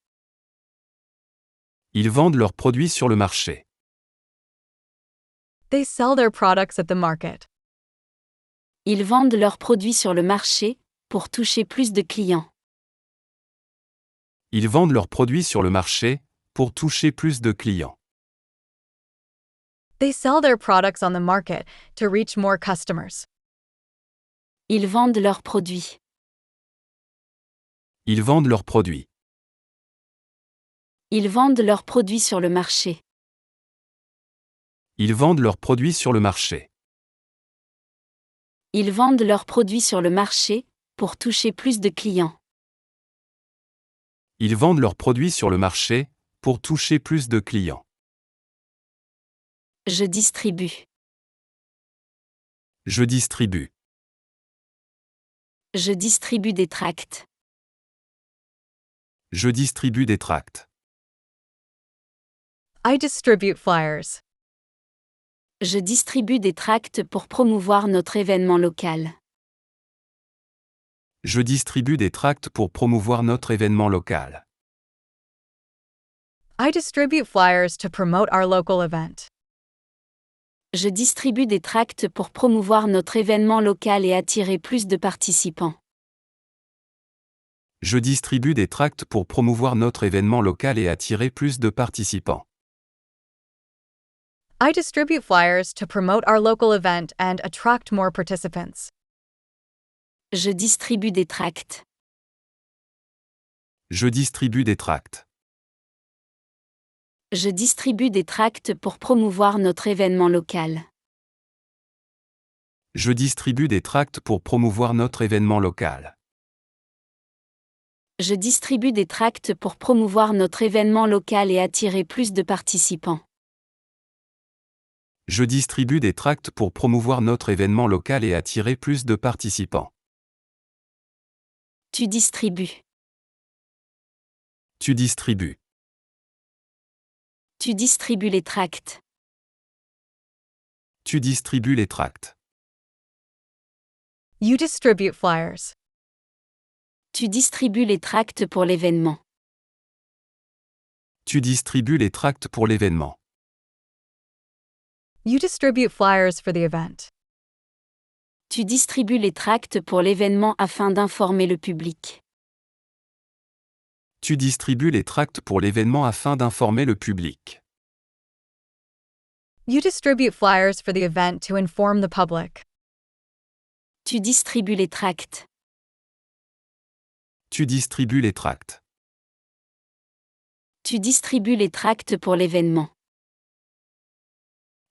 Speaker 2: Ils vendent leurs produits sur le marché.
Speaker 3: They sell their products at the market.
Speaker 1: Ils vendent leurs produits sur le marché, pour toucher plus de clients.
Speaker 2: Ils vendent leurs produits sur le marché, pour toucher plus de clients.
Speaker 3: They sell their products on the market to reach more customers.
Speaker 1: Ils vendent leurs produits.
Speaker 2: Ils vendent leurs produits.
Speaker 1: Ils vendent leurs produits sur le marché.
Speaker 2: Ils vendent leurs produits sur le marché.
Speaker 1: Ils vendent leurs produits sur le marché, pour toucher plus de clients.
Speaker 2: Ils vendent leurs produits sur le marché, pour toucher plus de clients.
Speaker 1: Je distribue.
Speaker 2: Je distribue.
Speaker 1: Je distribue des tracts.
Speaker 2: Je distribue des tracts.
Speaker 3: I distribute flyers.
Speaker 1: Je distribue des tracts pour promouvoir notre événement local.
Speaker 2: Je distribue des tracts pour promouvoir notre événement local.
Speaker 3: I distribute flyers to promote our local event.
Speaker 1: Je distribue des tracts pour promouvoir notre événement local et attirer plus de participants.
Speaker 2: Je distribue des tracts pour promouvoir notre événement local et attirer plus de participants.
Speaker 3: I distribute flyers to promote our local event and attract more participants.
Speaker 1: Je distribue des tracts.
Speaker 2: Je distribue des tracts.
Speaker 1: Je distribue des tracts pour promouvoir notre événement local.
Speaker 2: Je distribue des tracts pour promouvoir notre événement local.
Speaker 1: Je distribue des tracts pour promouvoir notre événement local et attirer plus de participants.
Speaker 2: Je distribue des tracts pour promouvoir notre événement local et attirer plus de participants.
Speaker 1: Tu distribues.
Speaker 2: Tu distribues.
Speaker 1: Tu distribues les tracts.
Speaker 2: Tu distribues les tracts.
Speaker 3: You distribute flyers.
Speaker 1: Tu distribues les tracts pour l'événement.
Speaker 2: Tu distribues les tracts pour l'événement.
Speaker 3: You distribute flyers for the event.
Speaker 1: Tu distribues les tracts pour l'événement afin d'informer le public.
Speaker 2: Tu distribues les tracts pour l'événement afin d'informer le public.
Speaker 3: You distribute flyers for the event to inform the public.
Speaker 1: Tu distribues les tracts.
Speaker 2: Tu distribues les tracts.
Speaker 1: Tu distribues les tracts pour l'événement.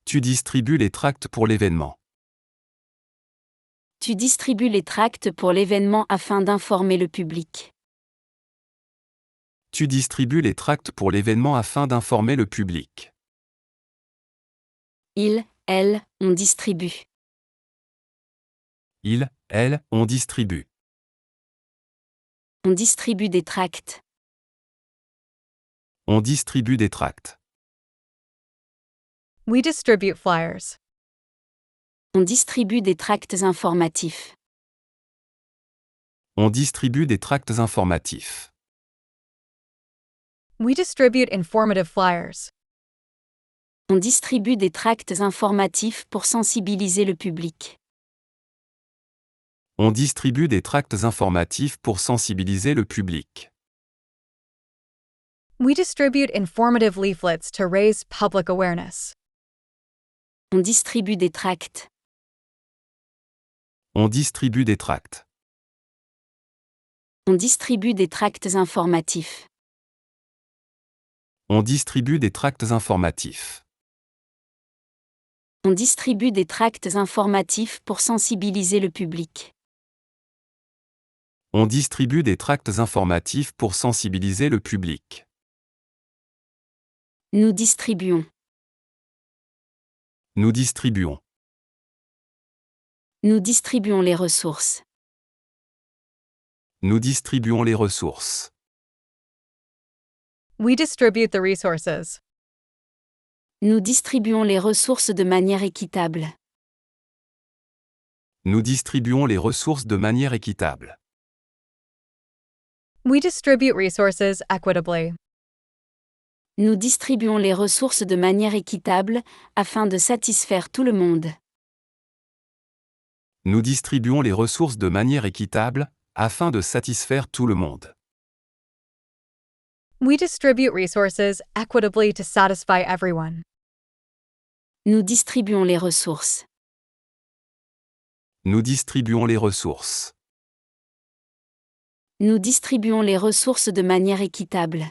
Speaker 2: Tu distribues les tracts pour l'événement.
Speaker 1: Tu distribues les tracts pour l'événement afin d'informer le public.
Speaker 2: Tu distribues les tracts pour l'événement afin d'informer le public.
Speaker 1: Il, elle, on distribue.
Speaker 2: Il, elle, on distribue.
Speaker 1: On distribue des tracts.
Speaker 2: On distribue des tracts.
Speaker 3: We distribute flyers.
Speaker 1: On distribue des tracts informatifs.
Speaker 2: On distribue des tracts informatifs.
Speaker 3: We distribute informative flyers.
Speaker 1: On distribue des tracts informatifs pour sensibiliser le public.
Speaker 2: On distribue des tracts informatifs pour sensibiliser le public.
Speaker 3: We distribute informative leaflets to raise public awareness.
Speaker 1: On distribue des tracts.
Speaker 2: On distribue des tracts.
Speaker 1: On distribue des tracts informatifs.
Speaker 2: On distribue des tracts informatifs.
Speaker 1: On distribue des tracts informatifs pour sensibiliser le public.
Speaker 2: On distribue des tracts informatifs pour sensibiliser le public.
Speaker 1: Nous distribuons.
Speaker 2: Nous distribuons.
Speaker 1: Nous distribuons les ressources.
Speaker 2: Nous distribuons les ressources.
Speaker 3: We distribute the resources.
Speaker 1: Nous distribuons les ressources de manière équitable.
Speaker 2: Nous distribuons les ressources de manière équitable.
Speaker 3: We distribute resources equitably.
Speaker 1: Nous distribuons les ressources de manière équitable, afin de satisfaire tout le monde.
Speaker 2: Nous distribuons les ressources de manière équitable, afin de satisfaire tout le monde.
Speaker 3: We distribute resources equitably to satisfy everyone.
Speaker 1: Nous distribuons les ressources.
Speaker 2: Nous distribuons les ressources.
Speaker 1: Nous distribuons les ressources de manière équitable.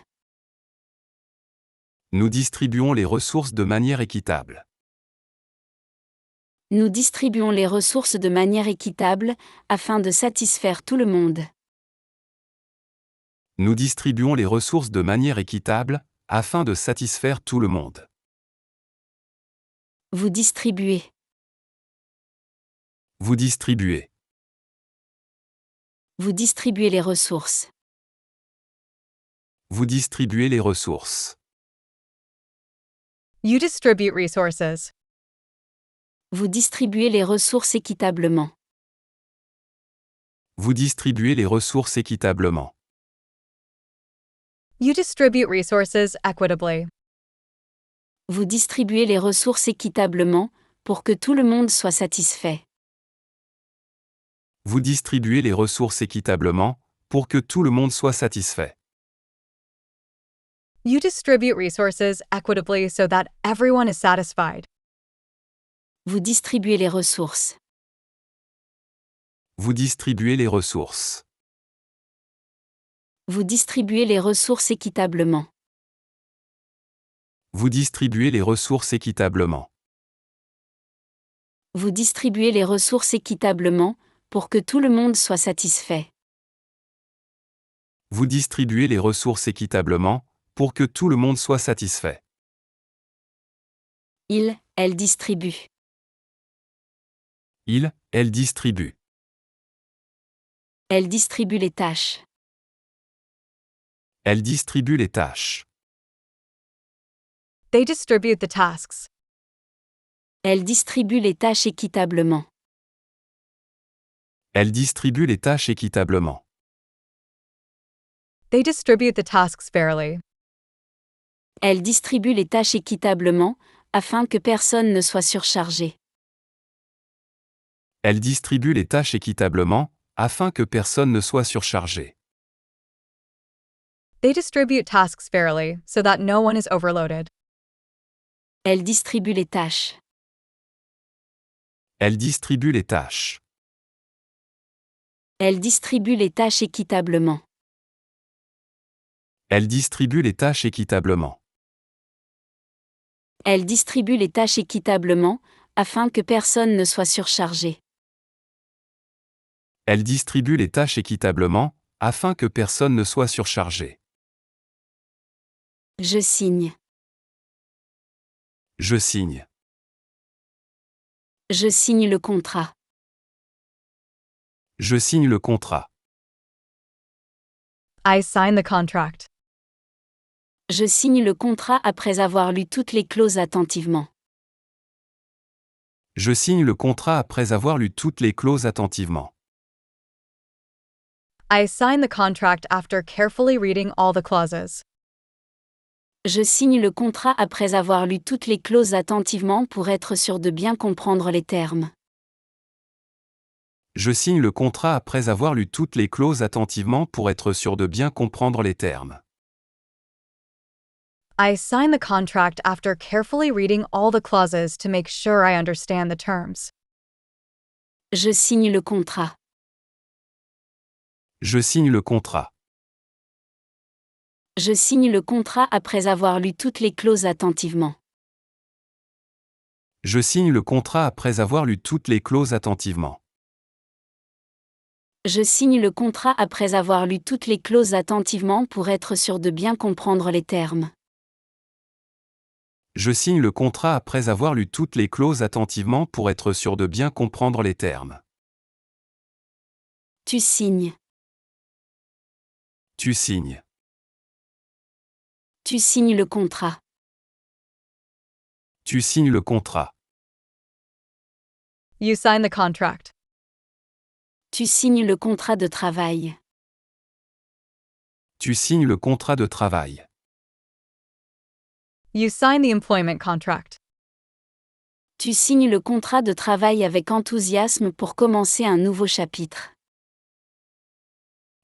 Speaker 2: Nous distribuons les ressources de manière équitable.
Speaker 1: Nous distribuons les ressources de manière équitable, afin de satisfaire tout le monde.
Speaker 2: Nous distribuons les ressources de manière équitable, afin de satisfaire tout le monde.
Speaker 1: Vous distribuez.
Speaker 2: Vous distribuez.
Speaker 1: Vous distribuez les ressources.
Speaker 2: Vous distribuez les ressources.
Speaker 3: You distribute resources.
Speaker 1: Vous distribuez les ressources équitablement.
Speaker 2: Vous distribuez les ressources équitablement.
Speaker 3: You distribute resources equitably.
Speaker 1: Vous distribuez les ressources équitablement, pour que tout le monde soit satisfait.
Speaker 2: Vous distribuez les ressources équitablement, pour que tout le monde soit satisfait.
Speaker 3: You distribute resources equitably so that everyone is satisfied.
Speaker 1: Vous distribuez les ressources.
Speaker 2: Vous distribuez les ressources.
Speaker 1: Vous distribuez les ressources équitablement.
Speaker 2: Vous distribuez les ressources équitablement.
Speaker 1: Vous distribuez les ressources équitablement, pour que tout le monde soit satisfait.
Speaker 2: Vous distribuez les ressources équitablement, pour que tout le monde soit satisfait.
Speaker 1: Elle distribue.
Speaker 2: Elle distribue.
Speaker 1: Elle distribue les tâches.
Speaker 2: Elle distribue les tâches.
Speaker 3: They distribute the tasks.
Speaker 1: Elle distribue les tâches équitablement.
Speaker 2: Elle distribue les tâches équitablement.
Speaker 3: They distribute the tasks fairly.
Speaker 1: Elle distribue les tâches équitablement, afin que personne ne soit surchargé.
Speaker 2: Elle distribue les tâches équitablement, afin que personne ne soit surchargé.
Speaker 3: They distribute tasks fairly so that no one is overloaded.
Speaker 1: Elle distribue les tâches.
Speaker 2: Elle distribue les tâches.
Speaker 1: Elle distribue les tâches équitablement.
Speaker 2: Elle distribue les tâches équitablement.
Speaker 1: Elle distribue les tâches équitablement, afin que personne ne soit surchargé.
Speaker 2: Elle distribue les tâches équitablement, afin que personne ne soit surchargé.
Speaker 1: Je signe.
Speaker 2: Je signe.
Speaker 1: Je signe le contrat.
Speaker 2: Je signe le contrat.
Speaker 3: I sign the contract.
Speaker 1: Je signe le contrat après avoir lu toutes les clauses attentivement.
Speaker 2: Je signe le contrat après avoir lu toutes les clauses attentivement.
Speaker 3: I sign the contract after carefully reading all the clauses.
Speaker 1: Je signe le contrat après avoir lu toutes les clauses attentivement pour être sûr de bien comprendre les termes.
Speaker 2: Je signe le contrat après avoir lu toutes les clauses attentivement pour être sûr de bien comprendre les termes.
Speaker 3: I sign the contract after carefully reading all the clauses to make sure I understand the terms.
Speaker 1: Je signe le contrat.
Speaker 2: Je signe le contrat.
Speaker 1: Je signe le contrat après avoir lu toutes les clauses attentivement.
Speaker 2: Je signe le contrat après avoir lu toutes les clauses attentivement.
Speaker 1: Je signe le contrat après avoir lu toutes les clauses attentivement pour être sûr de bien comprendre les termes.
Speaker 2: Je signe le contrat après avoir lu toutes les clauses attentivement pour être sûr de bien comprendre les termes.
Speaker 1: Tu signes.
Speaker 2: Tu signes.
Speaker 1: Tu signes le contrat.
Speaker 2: Tu signes le contrat.
Speaker 3: You sign the contract.
Speaker 1: Tu signes le contrat de travail.
Speaker 2: Tu signes le contrat de travail.
Speaker 3: You sign the employment contract.
Speaker 1: Tu signes le contrat de travail avec enthousiasme pour commencer un nouveau chapitre.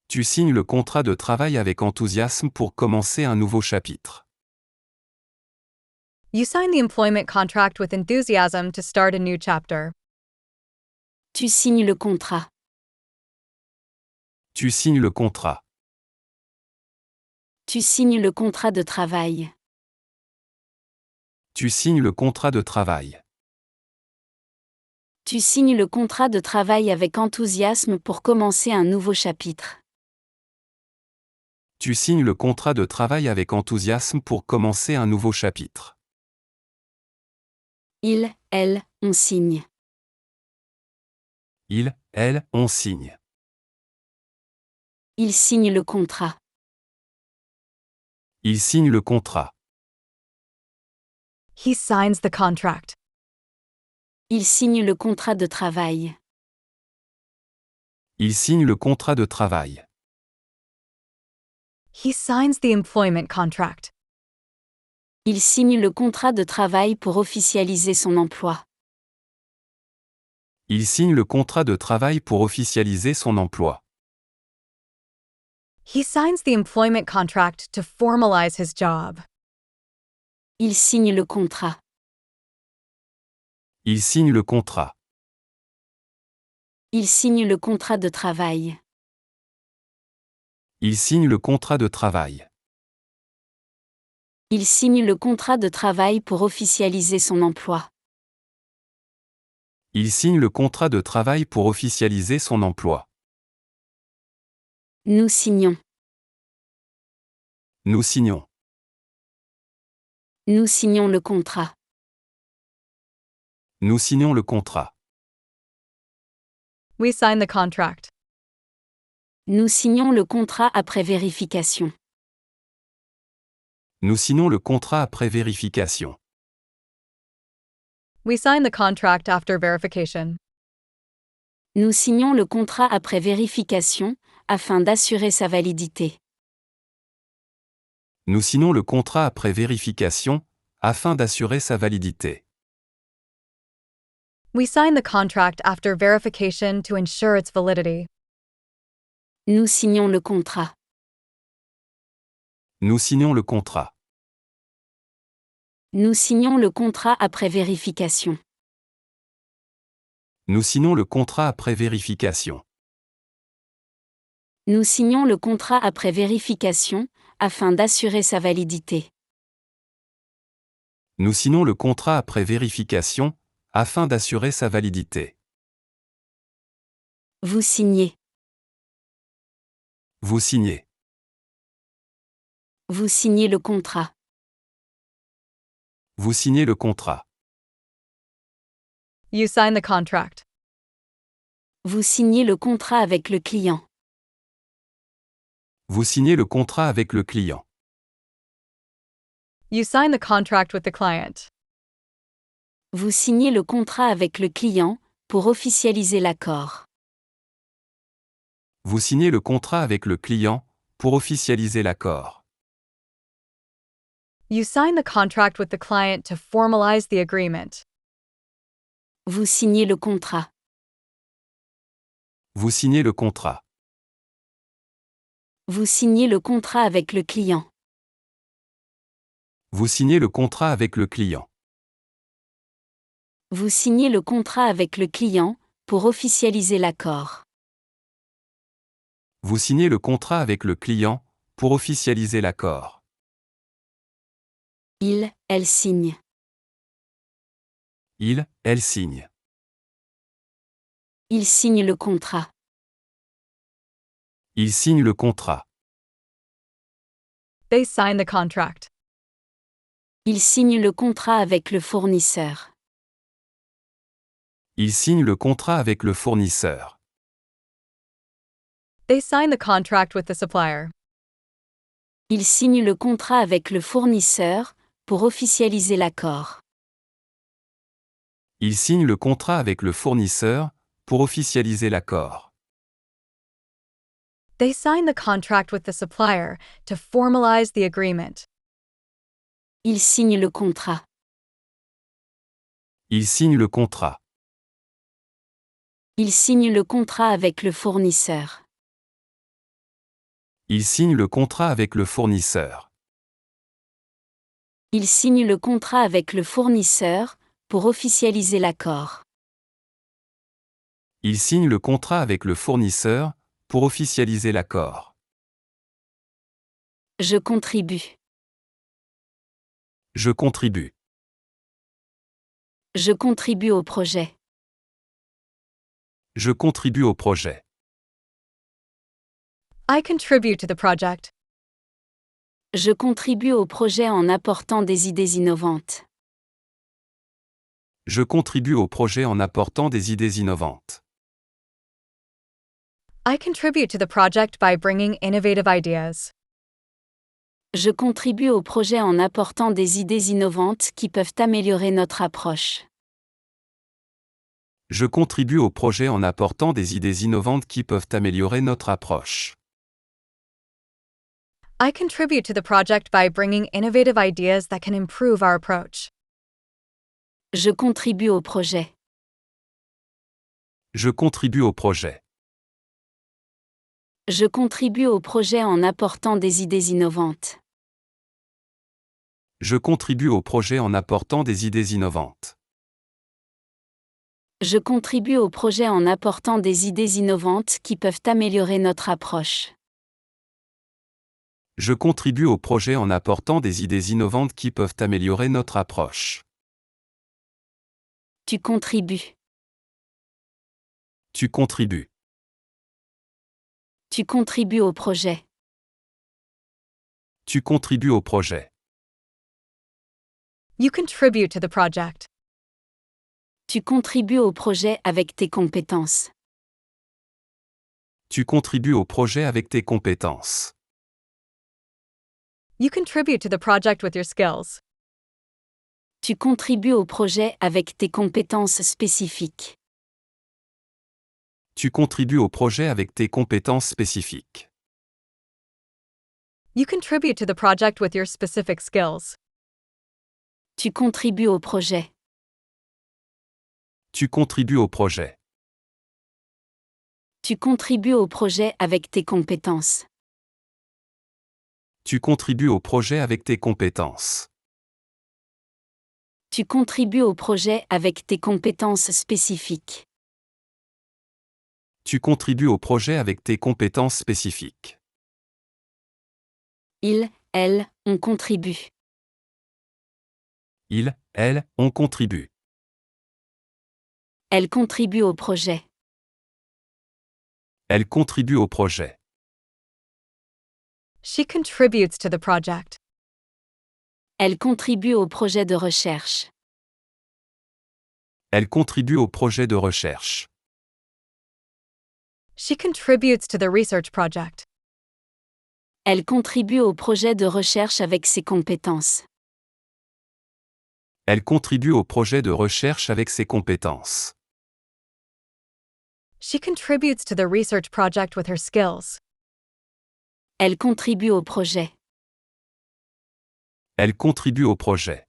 Speaker 2: Tu signes le contrat de travail avec enthousiasme pour commencer un nouveau chapitre.
Speaker 3: You sign the employment contract with enthusiasm to start a new chapter.
Speaker 1: Tu signes le contrat.
Speaker 2: Tu signes le contrat.
Speaker 1: Tu signes le contrat de travail.
Speaker 2: Tu signes le contrat de travail.
Speaker 1: Tu signes le contrat de travail avec enthousiasme pour commencer un nouveau chapitre.
Speaker 2: Tu signes le contrat de travail avec enthousiasme pour commencer un nouveau chapitre.
Speaker 1: Il, elle, on signe.
Speaker 2: Il, elle, on signe.
Speaker 1: Il signe le contrat.
Speaker 2: Il signe le contrat.
Speaker 3: He signs the contract.
Speaker 1: Il signe le contrat de travail.
Speaker 2: Il signe le contrat de travail.
Speaker 3: He signs the employment contract.
Speaker 1: Il signe le contrat de travail pour officialiser son emploi.
Speaker 2: Il signe le contrat de travail pour officialiser son emploi.
Speaker 3: He signs the employment contract to formalize his job.
Speaker 1: Il signe le contrat.
Speaker 2: Il signe le contrat.
Speaker 1: Il signe le contrat de travail.
Speaker 2: Il signe le contrat de travail.
Speaker 1: Il signe le contrat de travail pour officialiser son emploi.
Speaker 2: Il signe le contrat de travail pour officialiser son emploi.
Speaker 1: Nous signons.
Speaker 2: Nous signons.
Speaker 1: Nous signons le contrat.
Speaker 2: Nous signons le contrat.
Speaker 3: We sign the contract.
Speaker 1: Nous signons le contrat après vérification.
Speaker 2: Nous signons le contrat après vérification.
Speaker 3: We sign the contract after verification.
Speaker 1: Nous signons le contrat après vérification, afin d'assurer sa validité.
Speaker 2: Nous signons le contrat après vérification, afin d'assurer sa validité.
Speaker 3: We sign the contract after verification to ensure its validity.
Speaker 1: Nous signons le contrat.
Speaker 2: Nous signons le contrat.
Speaker 1: Nous signons le contrat après vérification.
Speaker 2: Nous signons le contrat après vérification.
Speaker 1: Nous signons le contrat après vérification, afin d'assurer sa validité.
Speaker 2: Nous signons le contrat après vérification, afin d'assurer sa validité.
Speaker 1: Vous signez.
Speaker 2: Vous signez.
Speaker 1: Vous signez le contrat.
Speaker 2: Vous signez le contrat.
Speaker 3: You sign the contract.
Speaker 1: Vous signez le contrat avec le client.
Speaker 2: Vous signez le contrat avec le client.
Speaker 3: You sign the contract with the client.
Speaker 1: Vous signez le contrat avec le client, pour officialiser l'accord.
Speaker 2: Vous signez le contrat avec le client, pour officialiser l'accord.
Speaker 3: You sign the contract with the client to formalize the agreement.
Speaker 1: Vous signez le contrat.
Speaker 2: Vous signez le contrat.
Speaker 1: Vous signez le contrat avec le client.
Speaker 2: Vous signez le contrat avec le client.
Speaker 1: Vous signez le contrat avec le client, pour officialiser l'accord.
Speaker 2: Vous signez le contrat avec le client, pour officialiser l'accord.
Speaker 1: Il, elle signe.
Speaker 2: Il, elle signe.
Speaker 1: Il signe le contrat.
Speaker 2: Il signe le contrat.
Speaker 3: They sign the contract.
Speaker 1: Il signe le contrat avec le fournisseur.
Speaker 2: Il signe le contrat avec le fournisseur.
Speaker 3: They sign the contract with the supplier.
Speaker 1: Il signe le contrat avec le fournisseur, pour officialiser l'accord.
Speaker 2: Il signe le contrat avec le fournisseur, pour officialiser l'accord.
Speaker 3: They sign the contract with the supplier to formalize the agreement.
Speaker 1: Il signe le contrat.
Speaker 2: Il signe le contrat.
Speaker 1: Il signe le contrat avec le fournisseur.
Speaker 2: Il signe le contrat avec le fournisseur.
Speaker 1: Il signe le contrat avec le fournisseur pour officialiser l'accord.
Speaker 2: Il signe le contrat avec le fournisseur pour officialiser l'accord.
Speaker 1: Je contribue.
Speaker 2: Je contribue.
Speaker 1: Je contribue au projet.
Speaker 2: Je contribue au projet.
Speaker 3: I contribute to the project.
Speaker 1: Je contribue au projet en apportant des idées innovantes.
Speaker 2: Je contribue au projet en apportant des idées innovantes.
Speaker 3: I contribute to the project by bringing innovative ideas.
Speaker 1: Je contribue au projet en apportant des idées innovantes qui peuvent améliorer notre approche.
Speaker 2: Je contribue au projet en apportant des idées innovantes qui peuvent améliorer notre approche.
Speaker 3: I contribute to the project by bringing innovative ideas that can improve our approach.
Speaker 1: Je contribue au projet.
Speaker 2: Je contribue au projet.
Speaker 1: Je contribue au projet en apportant des idées innovantes.
Speaker 2: Je contribue au projet en apportant des idées innovantes.
Speaker 1: Je contribue au projet en apportant des idées innovantes qui peuvent améliorer notre approche.
Speaker 2: Je contribue au projet en apportant des idées innovantes qui peuvent améliorer notre approche.
Speaker 1: Tu contribues.
Speaker 2: Tu contribues.
Speaker 1: Tu contribues au projet.
Speaker 2: Tu contribues au projet.
Speaker 3: You contribute to the project.
Speaker 1: Tu contribues au projet avec tes compétences.
Speaker 2: Tu contribues au projet avec tes compétences.
Speaker 3: You contribute to the project with your skills.
Speaker 1: Tu contribues au projet avec tes compétences spécifiques.
Speaker 2: Tu contribues au projet avec tes compétences spécifiques.
Speaker 3: You contribute to the project with your specific skills.
Speaker 1: Tu contribues au projet.
Speaker 2: Tu contribues au projet.
Speaker 1: Tu contribues au projet avec tes compétences.
Speaker 2: Tu contribues au projet avec tes compétences.
Speaker 1: Tu contribues au projet avec tes compétences spécifiques.
Speaker 2: Tu contribues au projet avec tes compétences spécifiques.
Speaker 1: Il, elle, on contribue.
Speaker 2: Il, elle, on contribue.
Speaker 1: Elle contribue au projet.
Speaker 2: Elle contribue au projet.
Speaker 3: She contributes to the project.
Speaker 1: Elle contribue au projet de recherche.
Speaker 2: Elle contribue au projet de recherche.
Speaker 3: She contributes to the research project.
Speaker 1: Elle contribue au projet de recherche avec ses compétences.
Speaker 2: Elle contribue au projet de recherche avec ses compétences.
Speaker 3: She contributes to the research project with her skills.
Speaker 1: Elle contribue au projet.
Speaker 2: Elle contribue au projet.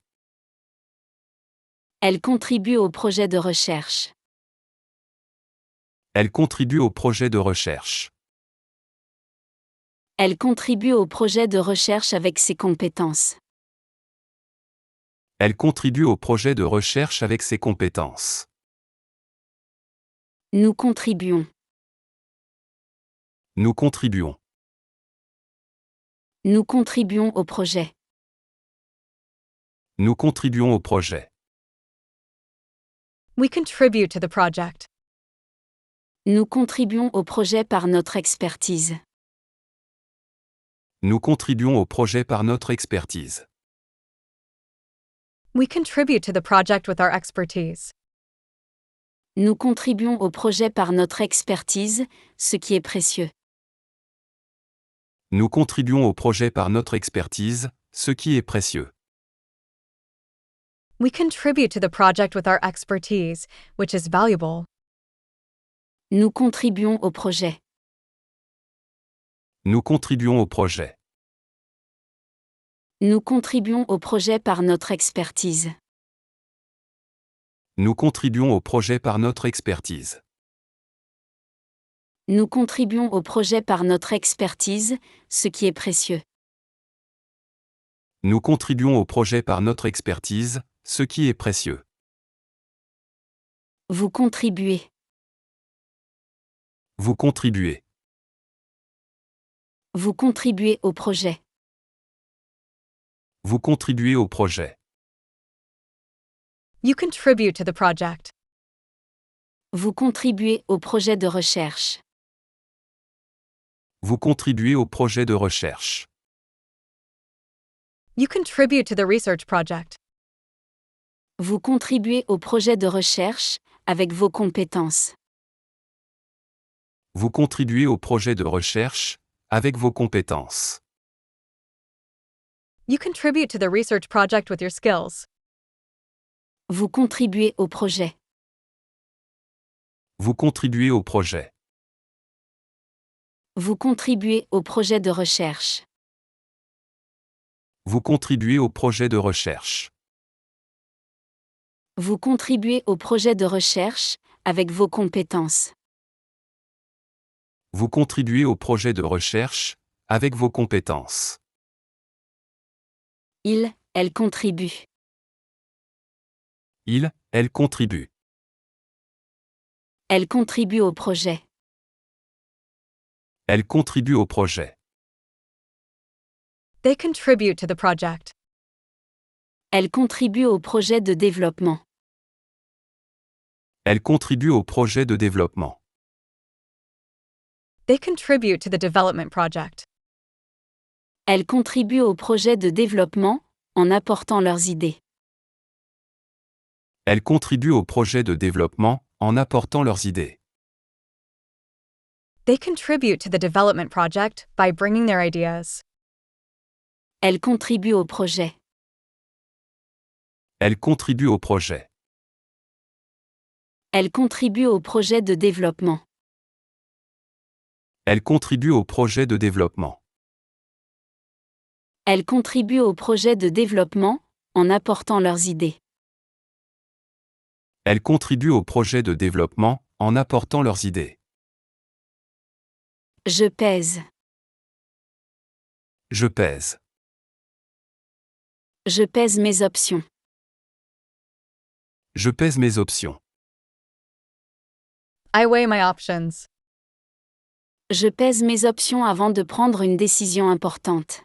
Speaker 1: Elle contribue au projet de recherche.
Speaker 2: Elle contribue au projet de recherche.
Speaker 1: Elle contribue au projet de recherche avec ses compétences.
Speaker 2: Elle contribue au projet de recherche avec ses compétences.
Speaker 1: Nous contribuons.
Speaker 2: Nous contribuons.
Speaker 1: Nous contribuons au projet.
Speaker 2: Nous contribuons au projet.
Speaker 3: We contribute to the project.
Speaker 1: Nous contribuons au projet par notre expertise.
Speaker 2: Nous contribuons au projet par notre expertise.
Speaker 3: We contribute to the project with our expertise.
Speaker 1: Nous contribuons au projet par notre expertise, ce qui est précieux.
Speaker 2: Nous contribuons au projet par notre expertise, ce qui est précieux.
Speaker 3: We contribute to the project with our expertise, which is valuable.
Speaker 1: Nous contribuons au projet.
Speaker 2: Nous contribuons au projet.
Speaker 1: Nous contribuons au projet par notre expertise.
Speaker 2: Nous contribuons au projet par notre expertise.
Speaker 1: Nous contribuons au projet par notre expertise, ce qui est précieux.
Speaker 2: Nous contribuons au projet par notre expertise, ce qui est précieux.
Speaker 1: Vous contribuez.
Speaker 2: Vous contribuez.
Speaker 1: Vous contribuez au projet.
Speaker 2: Vous contribuez au projet.
Speaker 3: You contribute to the project.
Speaker 1: Vous contribuez au projet de recherche.
Speaker 2: Vous contribuez au projet de recherche.
Speaker 3: You contribute to the research project.
Speaker 1: Vous contribuez au projet de recherche, avec vos compétences.
Speaker 2: Vous contribuez au projet de recherche, avec vos compétences.
Speaker 3: You contribute to the research project with your skills.
Speaker 1: Vous contribuez au projet.
Speaker 2: Vous contribuez au projet.
Speaker 1: Vous contribuez au projet de recherche.
Speaker 2: Vous contribuez au projet de recherche.
Speaker 1: Vous contribuez au projet de recherche, avec vos compétences.
Speaker 2: Vous contribuez au projet de recherche, avec vos compétences.
Speaker 1: Elle contribue.
Speaker 2: Elle contribue.
Speaker 1: Elle contribue au projet.
Speaker 2: Elle contribue au projet.
Speaker 3: They contribute to the project.
Speaker 1: Elle contribue au projet de développement.
Speaker 2: Elle contribue au projet de développement.
Speaker 3: They contribute to the development project.
Speaker 1: Elle contribue au projet de développement, en apportant leurs idées.
Speaker 2: Elle contribue au projet de développement, en apportant leurs idées.
Speaker 3: They contribute to the development project by bringing their ideas.
Speaker 1: Elle contribue au projet.
Speaker 2: Elle contribue au projet.
Speaker 1: Elle contribue au projet de développement.
Speaker 2: Elle contribue au projet de développement.
Speaker 1: Elle contribue au projet de développement, en apportant leurs idées.
Speaker 2: Elle contribue au projet de développement, en apportant leurs idées.
Speaker 1: Je pèse.
Speaker 2: Je pèse.
Speaker 1: Je pèse mes options.
Speaker 2: Je pèse mes options.
Speaker 3: I weigh my options.
Speaker 1: Je pèse mes options avant de prendre une décision importante.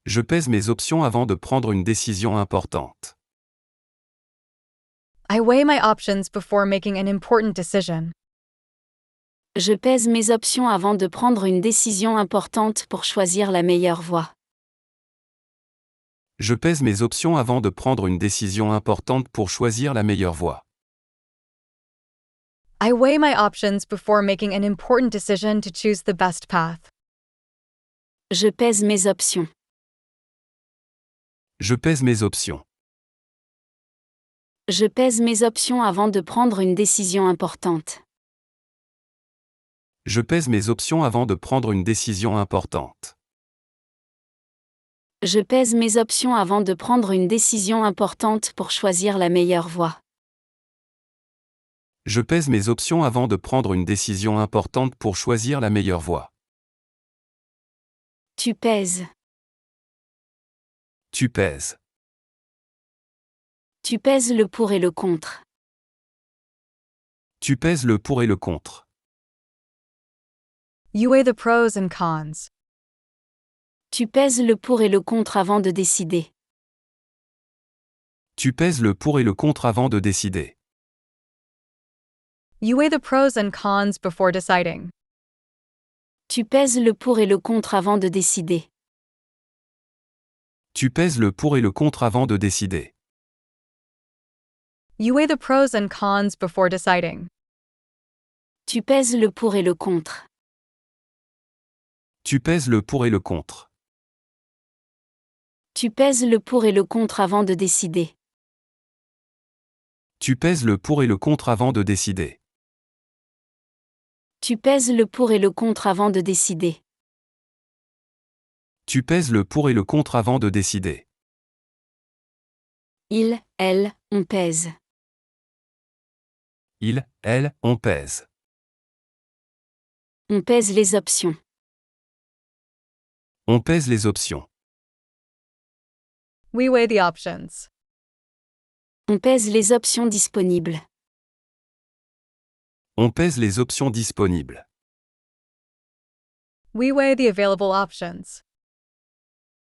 Speaker 2: Je pèse mes options avant de prendre une décision importante.
Speaker 3: I weigh my options before making an important decision.
Speaker 1: Je pèse mes options avant de prendre une décision importante pour choisir la meilleure voie.
Speaker 2: Je pèse mes options avant de prendre une décision importante pour choisir la meilleure voie.
Speaker 3: I weigh my options before making an important decision to choose the best path.
Speaker 1: Je pèse mes options.
Speaker 2: Je pèse mes options.
Speaker 1: Je pèse mes options avant de prendre une décision importante.
Speaker 2: Je pèse mes options avant de prendre une décision importante.
Speaker 1: Je pèse mes options avant de prendre une décision importante pour choisir la meilleure voie.
Speaker 2: Je pèse mes options avant de prendre une décision importante pour choisir la meilleure voie.
Speaker 1: Tu pèses.
Speaker 2: Tu pèses.
Speaker 1: Tu pèses le pour et le contre.
Speaker 2: Tu pèses le pour et le contre.
Speaker 3: You weigh the pros and cons.
Speaker 1: Tu pèses le pour et le contre avant de décider.
Speaker 2: Tu pèses le pour et le contre avant de décider.
Speaker 3: You weigh the pros and cons before deciding.
Speaker 1: Tu pèses le pour et le contre avant de décider.
Speaker 2: Tu pèses le pour et le contre avant de décider.
Speaker 3: You weigh the pros and cons before deciding.
Speaker 1: Tu pèses le pour et le contre.
Speaker 2: Tu pèses le pour et le contre.
Speaker 1: Tu pèses le pour et le contre avant de décider.
Speaker 2: Tu pèses le pour et le contre avant de décider.
Speaker 1: Tu pèses le pour et le contre avant de décider.
Speaker 2: Tu pèses le pour et le contre avant de décider.
Speaker 1: Il, elle, on pèse.
Speaker 2: Il, elle, on pèse.
Speaker 1: On pèse les options.
Speaker 2: On pèse les options.
Speaker 3: We weigh the options.
Speaker 1: On pèse les options disponibles.
Speaker 2: On pèse les options disponibles.
Speaker 3: We weigh the available options.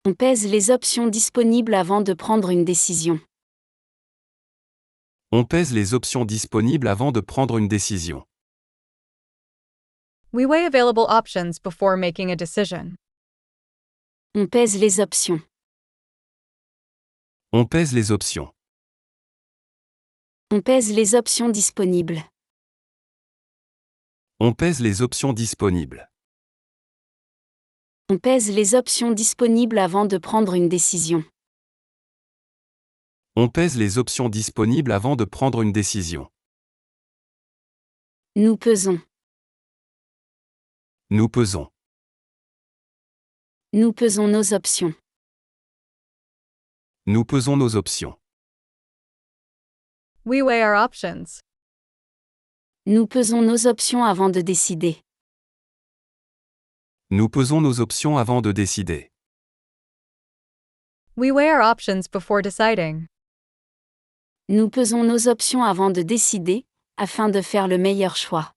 Speaker 1: On pèse les options disponibles avant de prendre une décision.
Speaker 2: On pèse les options disponibles avant de prendre une décision.
Speaker 3: We weigh available options before making a decision.
Speaker 1: On pèse les options.
Speaker 2: On pèse les options.
Speaker 1: On pèse les options disponibles.
Speaker 2: On pèse les options disponibles.
Speaker 1: On pèse les options disponibles avant de prendre une décision.
Speaker 2: On pèse les options disponibles avant de prendre une décision.
Speaker 1: Nous pesons.
Speaker 2: Nous pesons.
Speaker 1: Nous pesons nos options.
Speaker 2: Nous pesons nos options.
Speaker 3: We weigh our options.
Speaker 1: Nous pesons nos options avant de décider.
Speaker 2: Nous pesons nos options avant de décider.
Speaker 3: We weigh our options before deciding.
Speaker 1: Nous pesons nos options avant de décider, afin de faire le meilleur choix.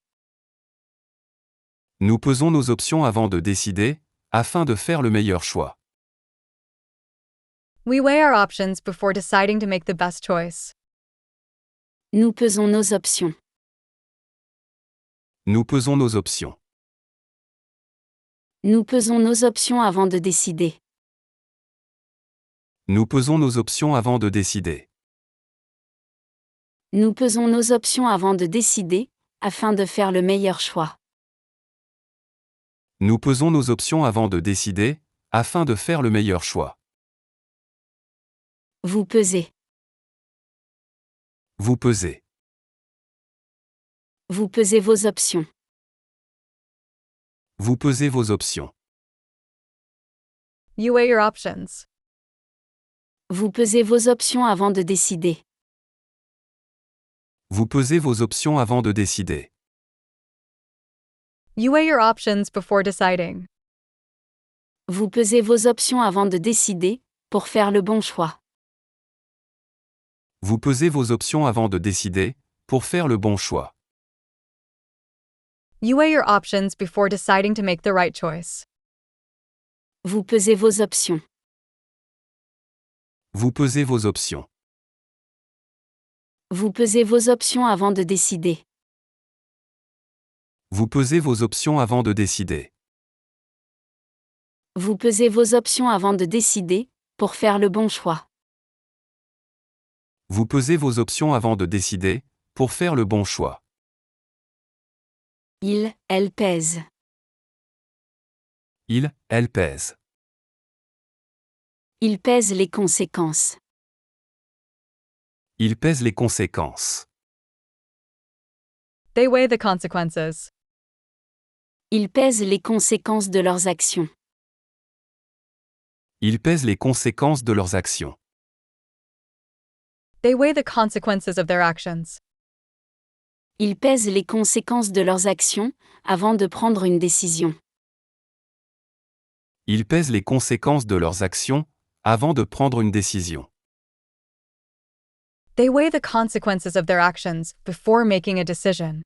Speaker 2: Nous pesons nos options avant de décider, afin de faire le meilleur choix.
Speaker 3: We weigh our options before deciding to make the best choice.
Speaker 1: Nous pesons nos options.
Speaker 2: Nous pesons nos options.
Speaker 1: Nous pesons nos options avant de décider.
Speaker 2: Nous pesons nos options avant de décider.
Speaker 1: Nous pesons nos options avant de décider, afin de faire le meilleur choix.
Speaker 2: Nous pesons nos options avant de décider, afin de faire le meilleur choix.
Speaker 1: Vous pesez.
Speaker 2: Vous pesez.
Speaker 1: Vous pesez vos options.
Speaker 2: Vous pesez vos options.
Speaker 3: You weigh your options.
Speaker 1: Vous pesez vos options avant de décider.
Speaker 2: Vous pesez vos options avant de décider.
Speaker 3: You weigh your options before deciding.
Speaker 1: Vous pesez vos options avant de décider, pour faire le bon choix.
Speaker 2: Vous pesez vos options avant de décider, pour faire le bon choix.
Speaker 3: You weigh your options before deciding to make the right choice.
Speaker 1: Vous pesez vos options.
Speaker 2: Vous pesez vos options.
Speaker 1: Vous pesez vos options avant de décider.
Speaker 2: Vous pesez vos options avant de décider.
Speaker 1: Vous pesez vos options avant de décider, pour faire le bon choix.
Speaker 2: Vous pesez vos options avant de décider, pour faire le bon choix.
Speaker 1: Il, elle pèse.
Speaker 2: Il, elle pèse.
Speaker 1: Il pèse les conséquences.
Speaker 2: Il pèse les conséquences.
Speaker 3: They weigh the consequences.
Speaker 1: Ils pèsent les conséquences de leurs actions.
Speaker 2: Ils pèsent les conséquences de leurs actions.
Speaker 3: They weigh the consequences of their actions.
Speaker 1: Ils pèsent les conséquences de leurs actions, avant de prendre une décision.
Speaker 2: Ils pèsent les conséquences de leurs actions, avant de prendre une décision.
Speaker 3: They weigh the consequences of their actions before making a decision.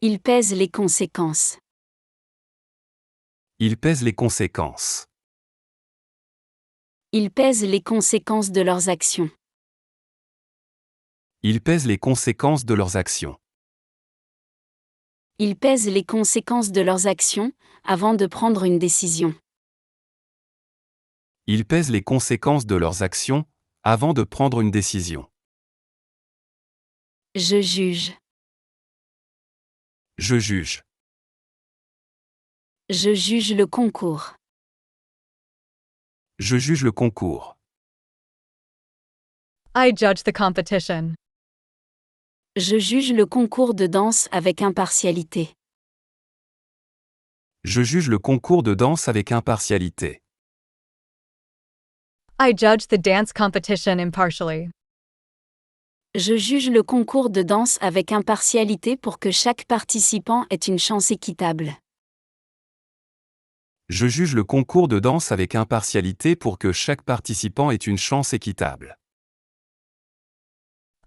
Speaker 1: Ils pèsent les conséquences.
Speaker 2: Ils pèsent les conséquences.
Speaker 1: Ils pèsent les conséquences de leurs actions.
Speaker 2: Ils pèsent les conséquences de leurs actions.
Speaker 1: Ils pèsent les conséquences de leurs actions, avant de prendre une décision.
Speaker 2: Ils pèsent les conséquences de leurs actions, avant de prendre une décision.
Speaker 1: Je juge.
Speaker 2: Je juge.
Speaker 1: Je juge le concours.
Speaker 2: Je juge le concours.
Speaker 3: I judge the competition.
Speaker 1: Je juge le concours de danse avec impartialité.
Speaker 2: Je juge le concours de danse avec impartialité.
Speaker 3: I judge the dance competition impartially.
Speaker 1: Je juge le concours de danse avec impartialité pour que chaque participant ait une chance équitable.
Speaker 2: Je juge le concours de danse avec impartialité pour que chaque participant ait une chance équitable.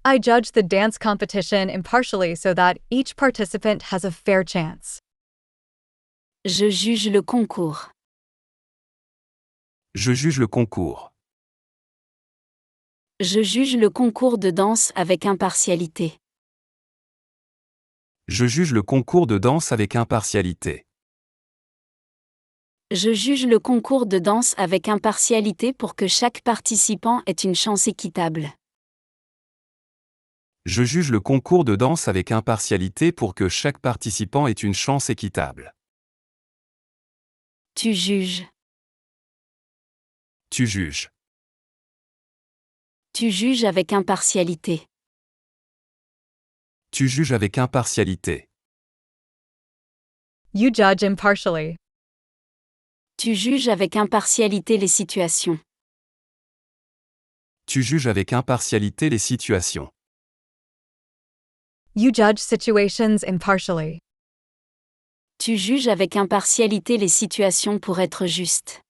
Speaker 3: I judge the dance competition impartially so that each participant has a fair chance.
Speaker 1: Je juge le concours.
Speaker 2: Je juge le concours.
Speaker 1: Je juge le concours de danse avec impartialité.
Speaker 2: Je juge le concours de danse avec impartialité.
Speaker 1: Je juge le concours de danse avec impartialité pour que chaque participant ait une chance équitable.
Speaker 2: Je juge le concours de danse avec impartialité pour que chaque participant ait une chance équitable.
Speaker 1: Tu juges.
Speaker 2: Tu juges.
Speaker 1: Tu juges avec impartialité.
Speaker 2: Tu juges avec impartialité.
Speaker 3: You judge impartially.
Speaker 1: Tu juges avec impartialité les situations.
Speaker 2: Tu juges avec impartialité les situations.
Speaker 3: You judge situations impartially.
Speaker 1: Tu juges avec impartialité les situations pour être juste.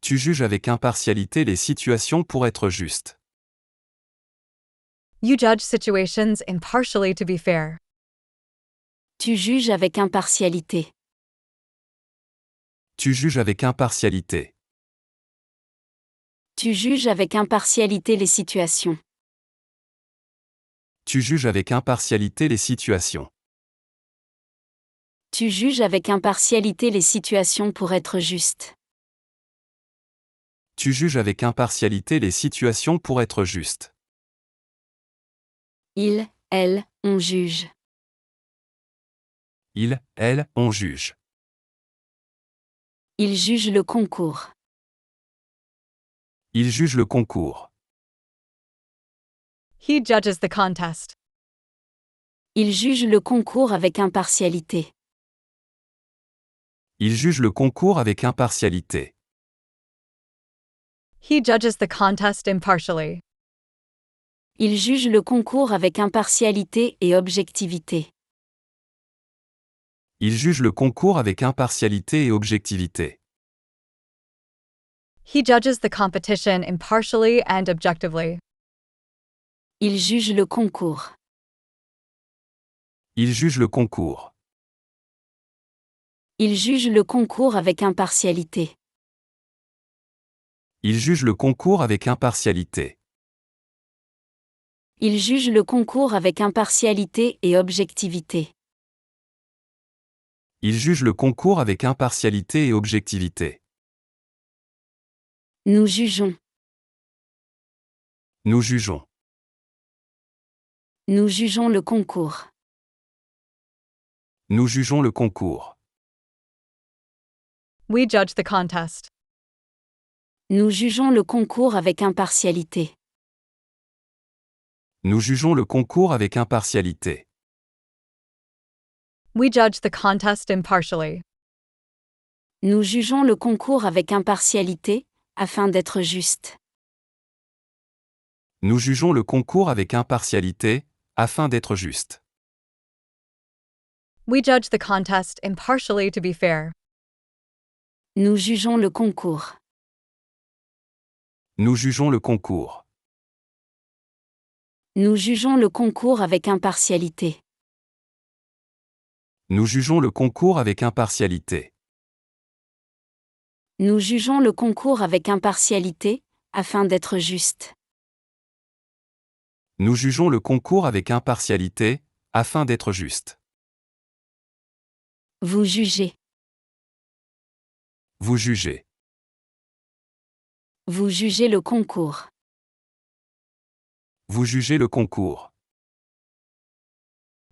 Speaker 2: Tu juges avec impartialité les situations pour être juste.
Speaker 3: You judge situations impartially to be fair.
Speaker 1: Tu juges avec impartialité.
Speaker 2: Tu juges avec impartialité.
Speaker 1: Tu juges avec impartialité les situations.
Speaker 2: Tu juges avec impartialité les situations.
Speaker 1: Tu juges avec impartialité les situations pour être juste.
Speaker 2: Tu juges avec impartialité les situations pour être juste.
Speaker 1: Il, elle, on juge.
Speaker 2: Il, elle, on juge.
Speaker 1: Il juge le concours.
Speaker 2: Il juge le concours.
Speaker 3: He judges the contest.
Speaker 1: Il juge le concours avec impartialité.
Speaker 2: Il juge le concours avec impartialité.
Speaker 3: He judges the contest impartially.
Speaker 1: Il juge le concours avec impartialité et objectivité.
Speaker 2: Il juge le concours avec impartialité et objectivité.
Speaker 3: He judges the competition impartially and objectively.
Speaker 1: Il juge le concours.
Speaker 2: Il juge le concours.
Speaker 1: Il juge le concours avec impartialité.
Speaker 2: Il juge le concours avec impartialité.
Speaker 1: Il juge le concours avec impartialité et objectivité.
Speaker 2: Il juge le concours avec impartialité et objectivité.
Speaker 1: Nous jugeons.
Speaker 2: Nous jugeons.
Speaker 1: Nous jugeons le concours.
Speaker 2: Nous jugeons le concours.
Speaker 3: We judge the contest.
Speaker 1: Nous jugeons le concours avec impartialité.
Speaker 2: Nous jugeons le concours avec impartialité.
Speaker 3: We judge the contest impartially.
Speaker 1: Nous jugeons le concours avec impartialité, afin d'être juste.
Speaker 2: Nous jugeons le concours avec impartialité, afin d'être juste.
Speaker 3: We judge the contest impartially to be fair.
Speaker 1: Nous jugeons le concours.
Speaker 2: Nous jugeons le concours.
Speaker 1: Nous jugeons le concours avec impartialité.
Speaker 2: Nous jugeons le concours avec impartialité.
Speaker 1: Nous jugeons le concours avec impartialité, afin d'être juste.
Speaker 2: Nous jugeons le concours avec impartialité, afin d'être juste.
Speaker 1: Vous jugez.
Speaker 2: Vous jugez.
Speaker 1: Vous jugez le concours.
Speaker 2: Vous jugez le concours.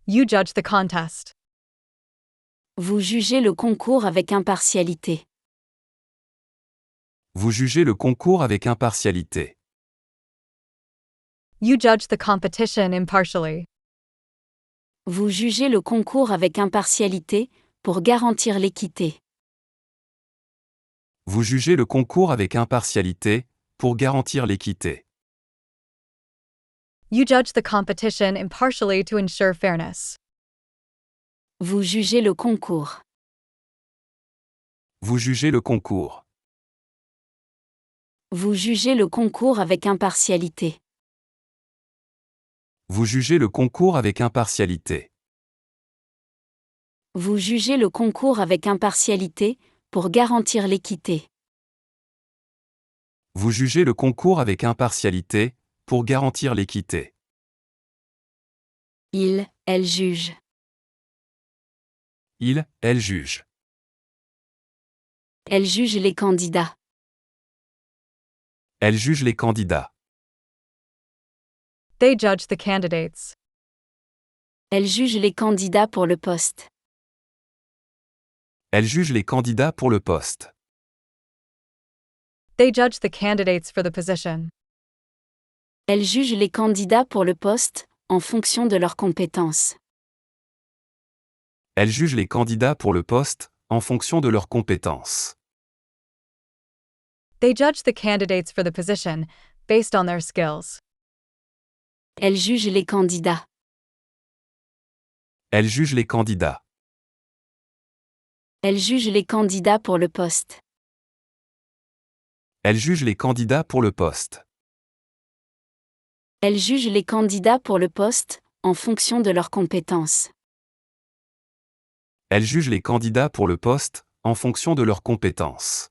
Speaker 3: You judge the contest.
Speaker 1: Vous jugez le concours avec impartialité.
Speaker 2: Vous jugez le concours avec impartialité.
Speaker 3: You judge the competition impartially.
Speaker 1: Vous jugez le concours avec impartialité, pour garantir l'équité.
Speaker 2: Vous jugez le concours avec impartialité, pour garantir l'équité.
Speaker 3: You judge the competition impartially to ensure fairness.
Speaker 1: Vous jugez le concours.
Speaker 2: Vous jugez le concours.
Speaker 1: Vous jugez le concours avec impartialité.
Speaker 2: Vous jugez le concours avec impartialité.
Speaker 1: Vous jugez le concours avec impartialité, pour garantir l'équité.
Speaker 2: Vous jugez le concours avec impartialité, pour garantir l'équité.
Speaker 1: Elle juge.
Speaker 2: Elle juge.
Speaker 1: Elle juge les candidats.
Speaker 2: Elle juge les candidats.
Speaker 3: They judge the candidates.
Speaker 1: Elle juge les candidats pour le poste.
Speaker 2: Elle juge les candidats pour le poste.
Speaker 3: They judge the candidates for the position.
Speaker 1: Elle juge les candidats pour le poste, en fonction de leurs compétences.
Speaker 2: Elle juge les candidats pour le poste, en fonction de leurs compétences.
Speaker 3: They judge the candidates for the position, based on their skills.
Speaker 1: Elle juge les candidats.
Speaker 2: Elle juge les candidats.
Speaker 1: Elle juge les candidats pour le poste.
Speaker 2: Elle juge les candidats pour le poste.
Speaker 1: Elle juge les candidats pour le poste, en fonction de leurs compétences.
Speaker 2: Elle juge les candidats pour le poste, en fonction de leurs compétences.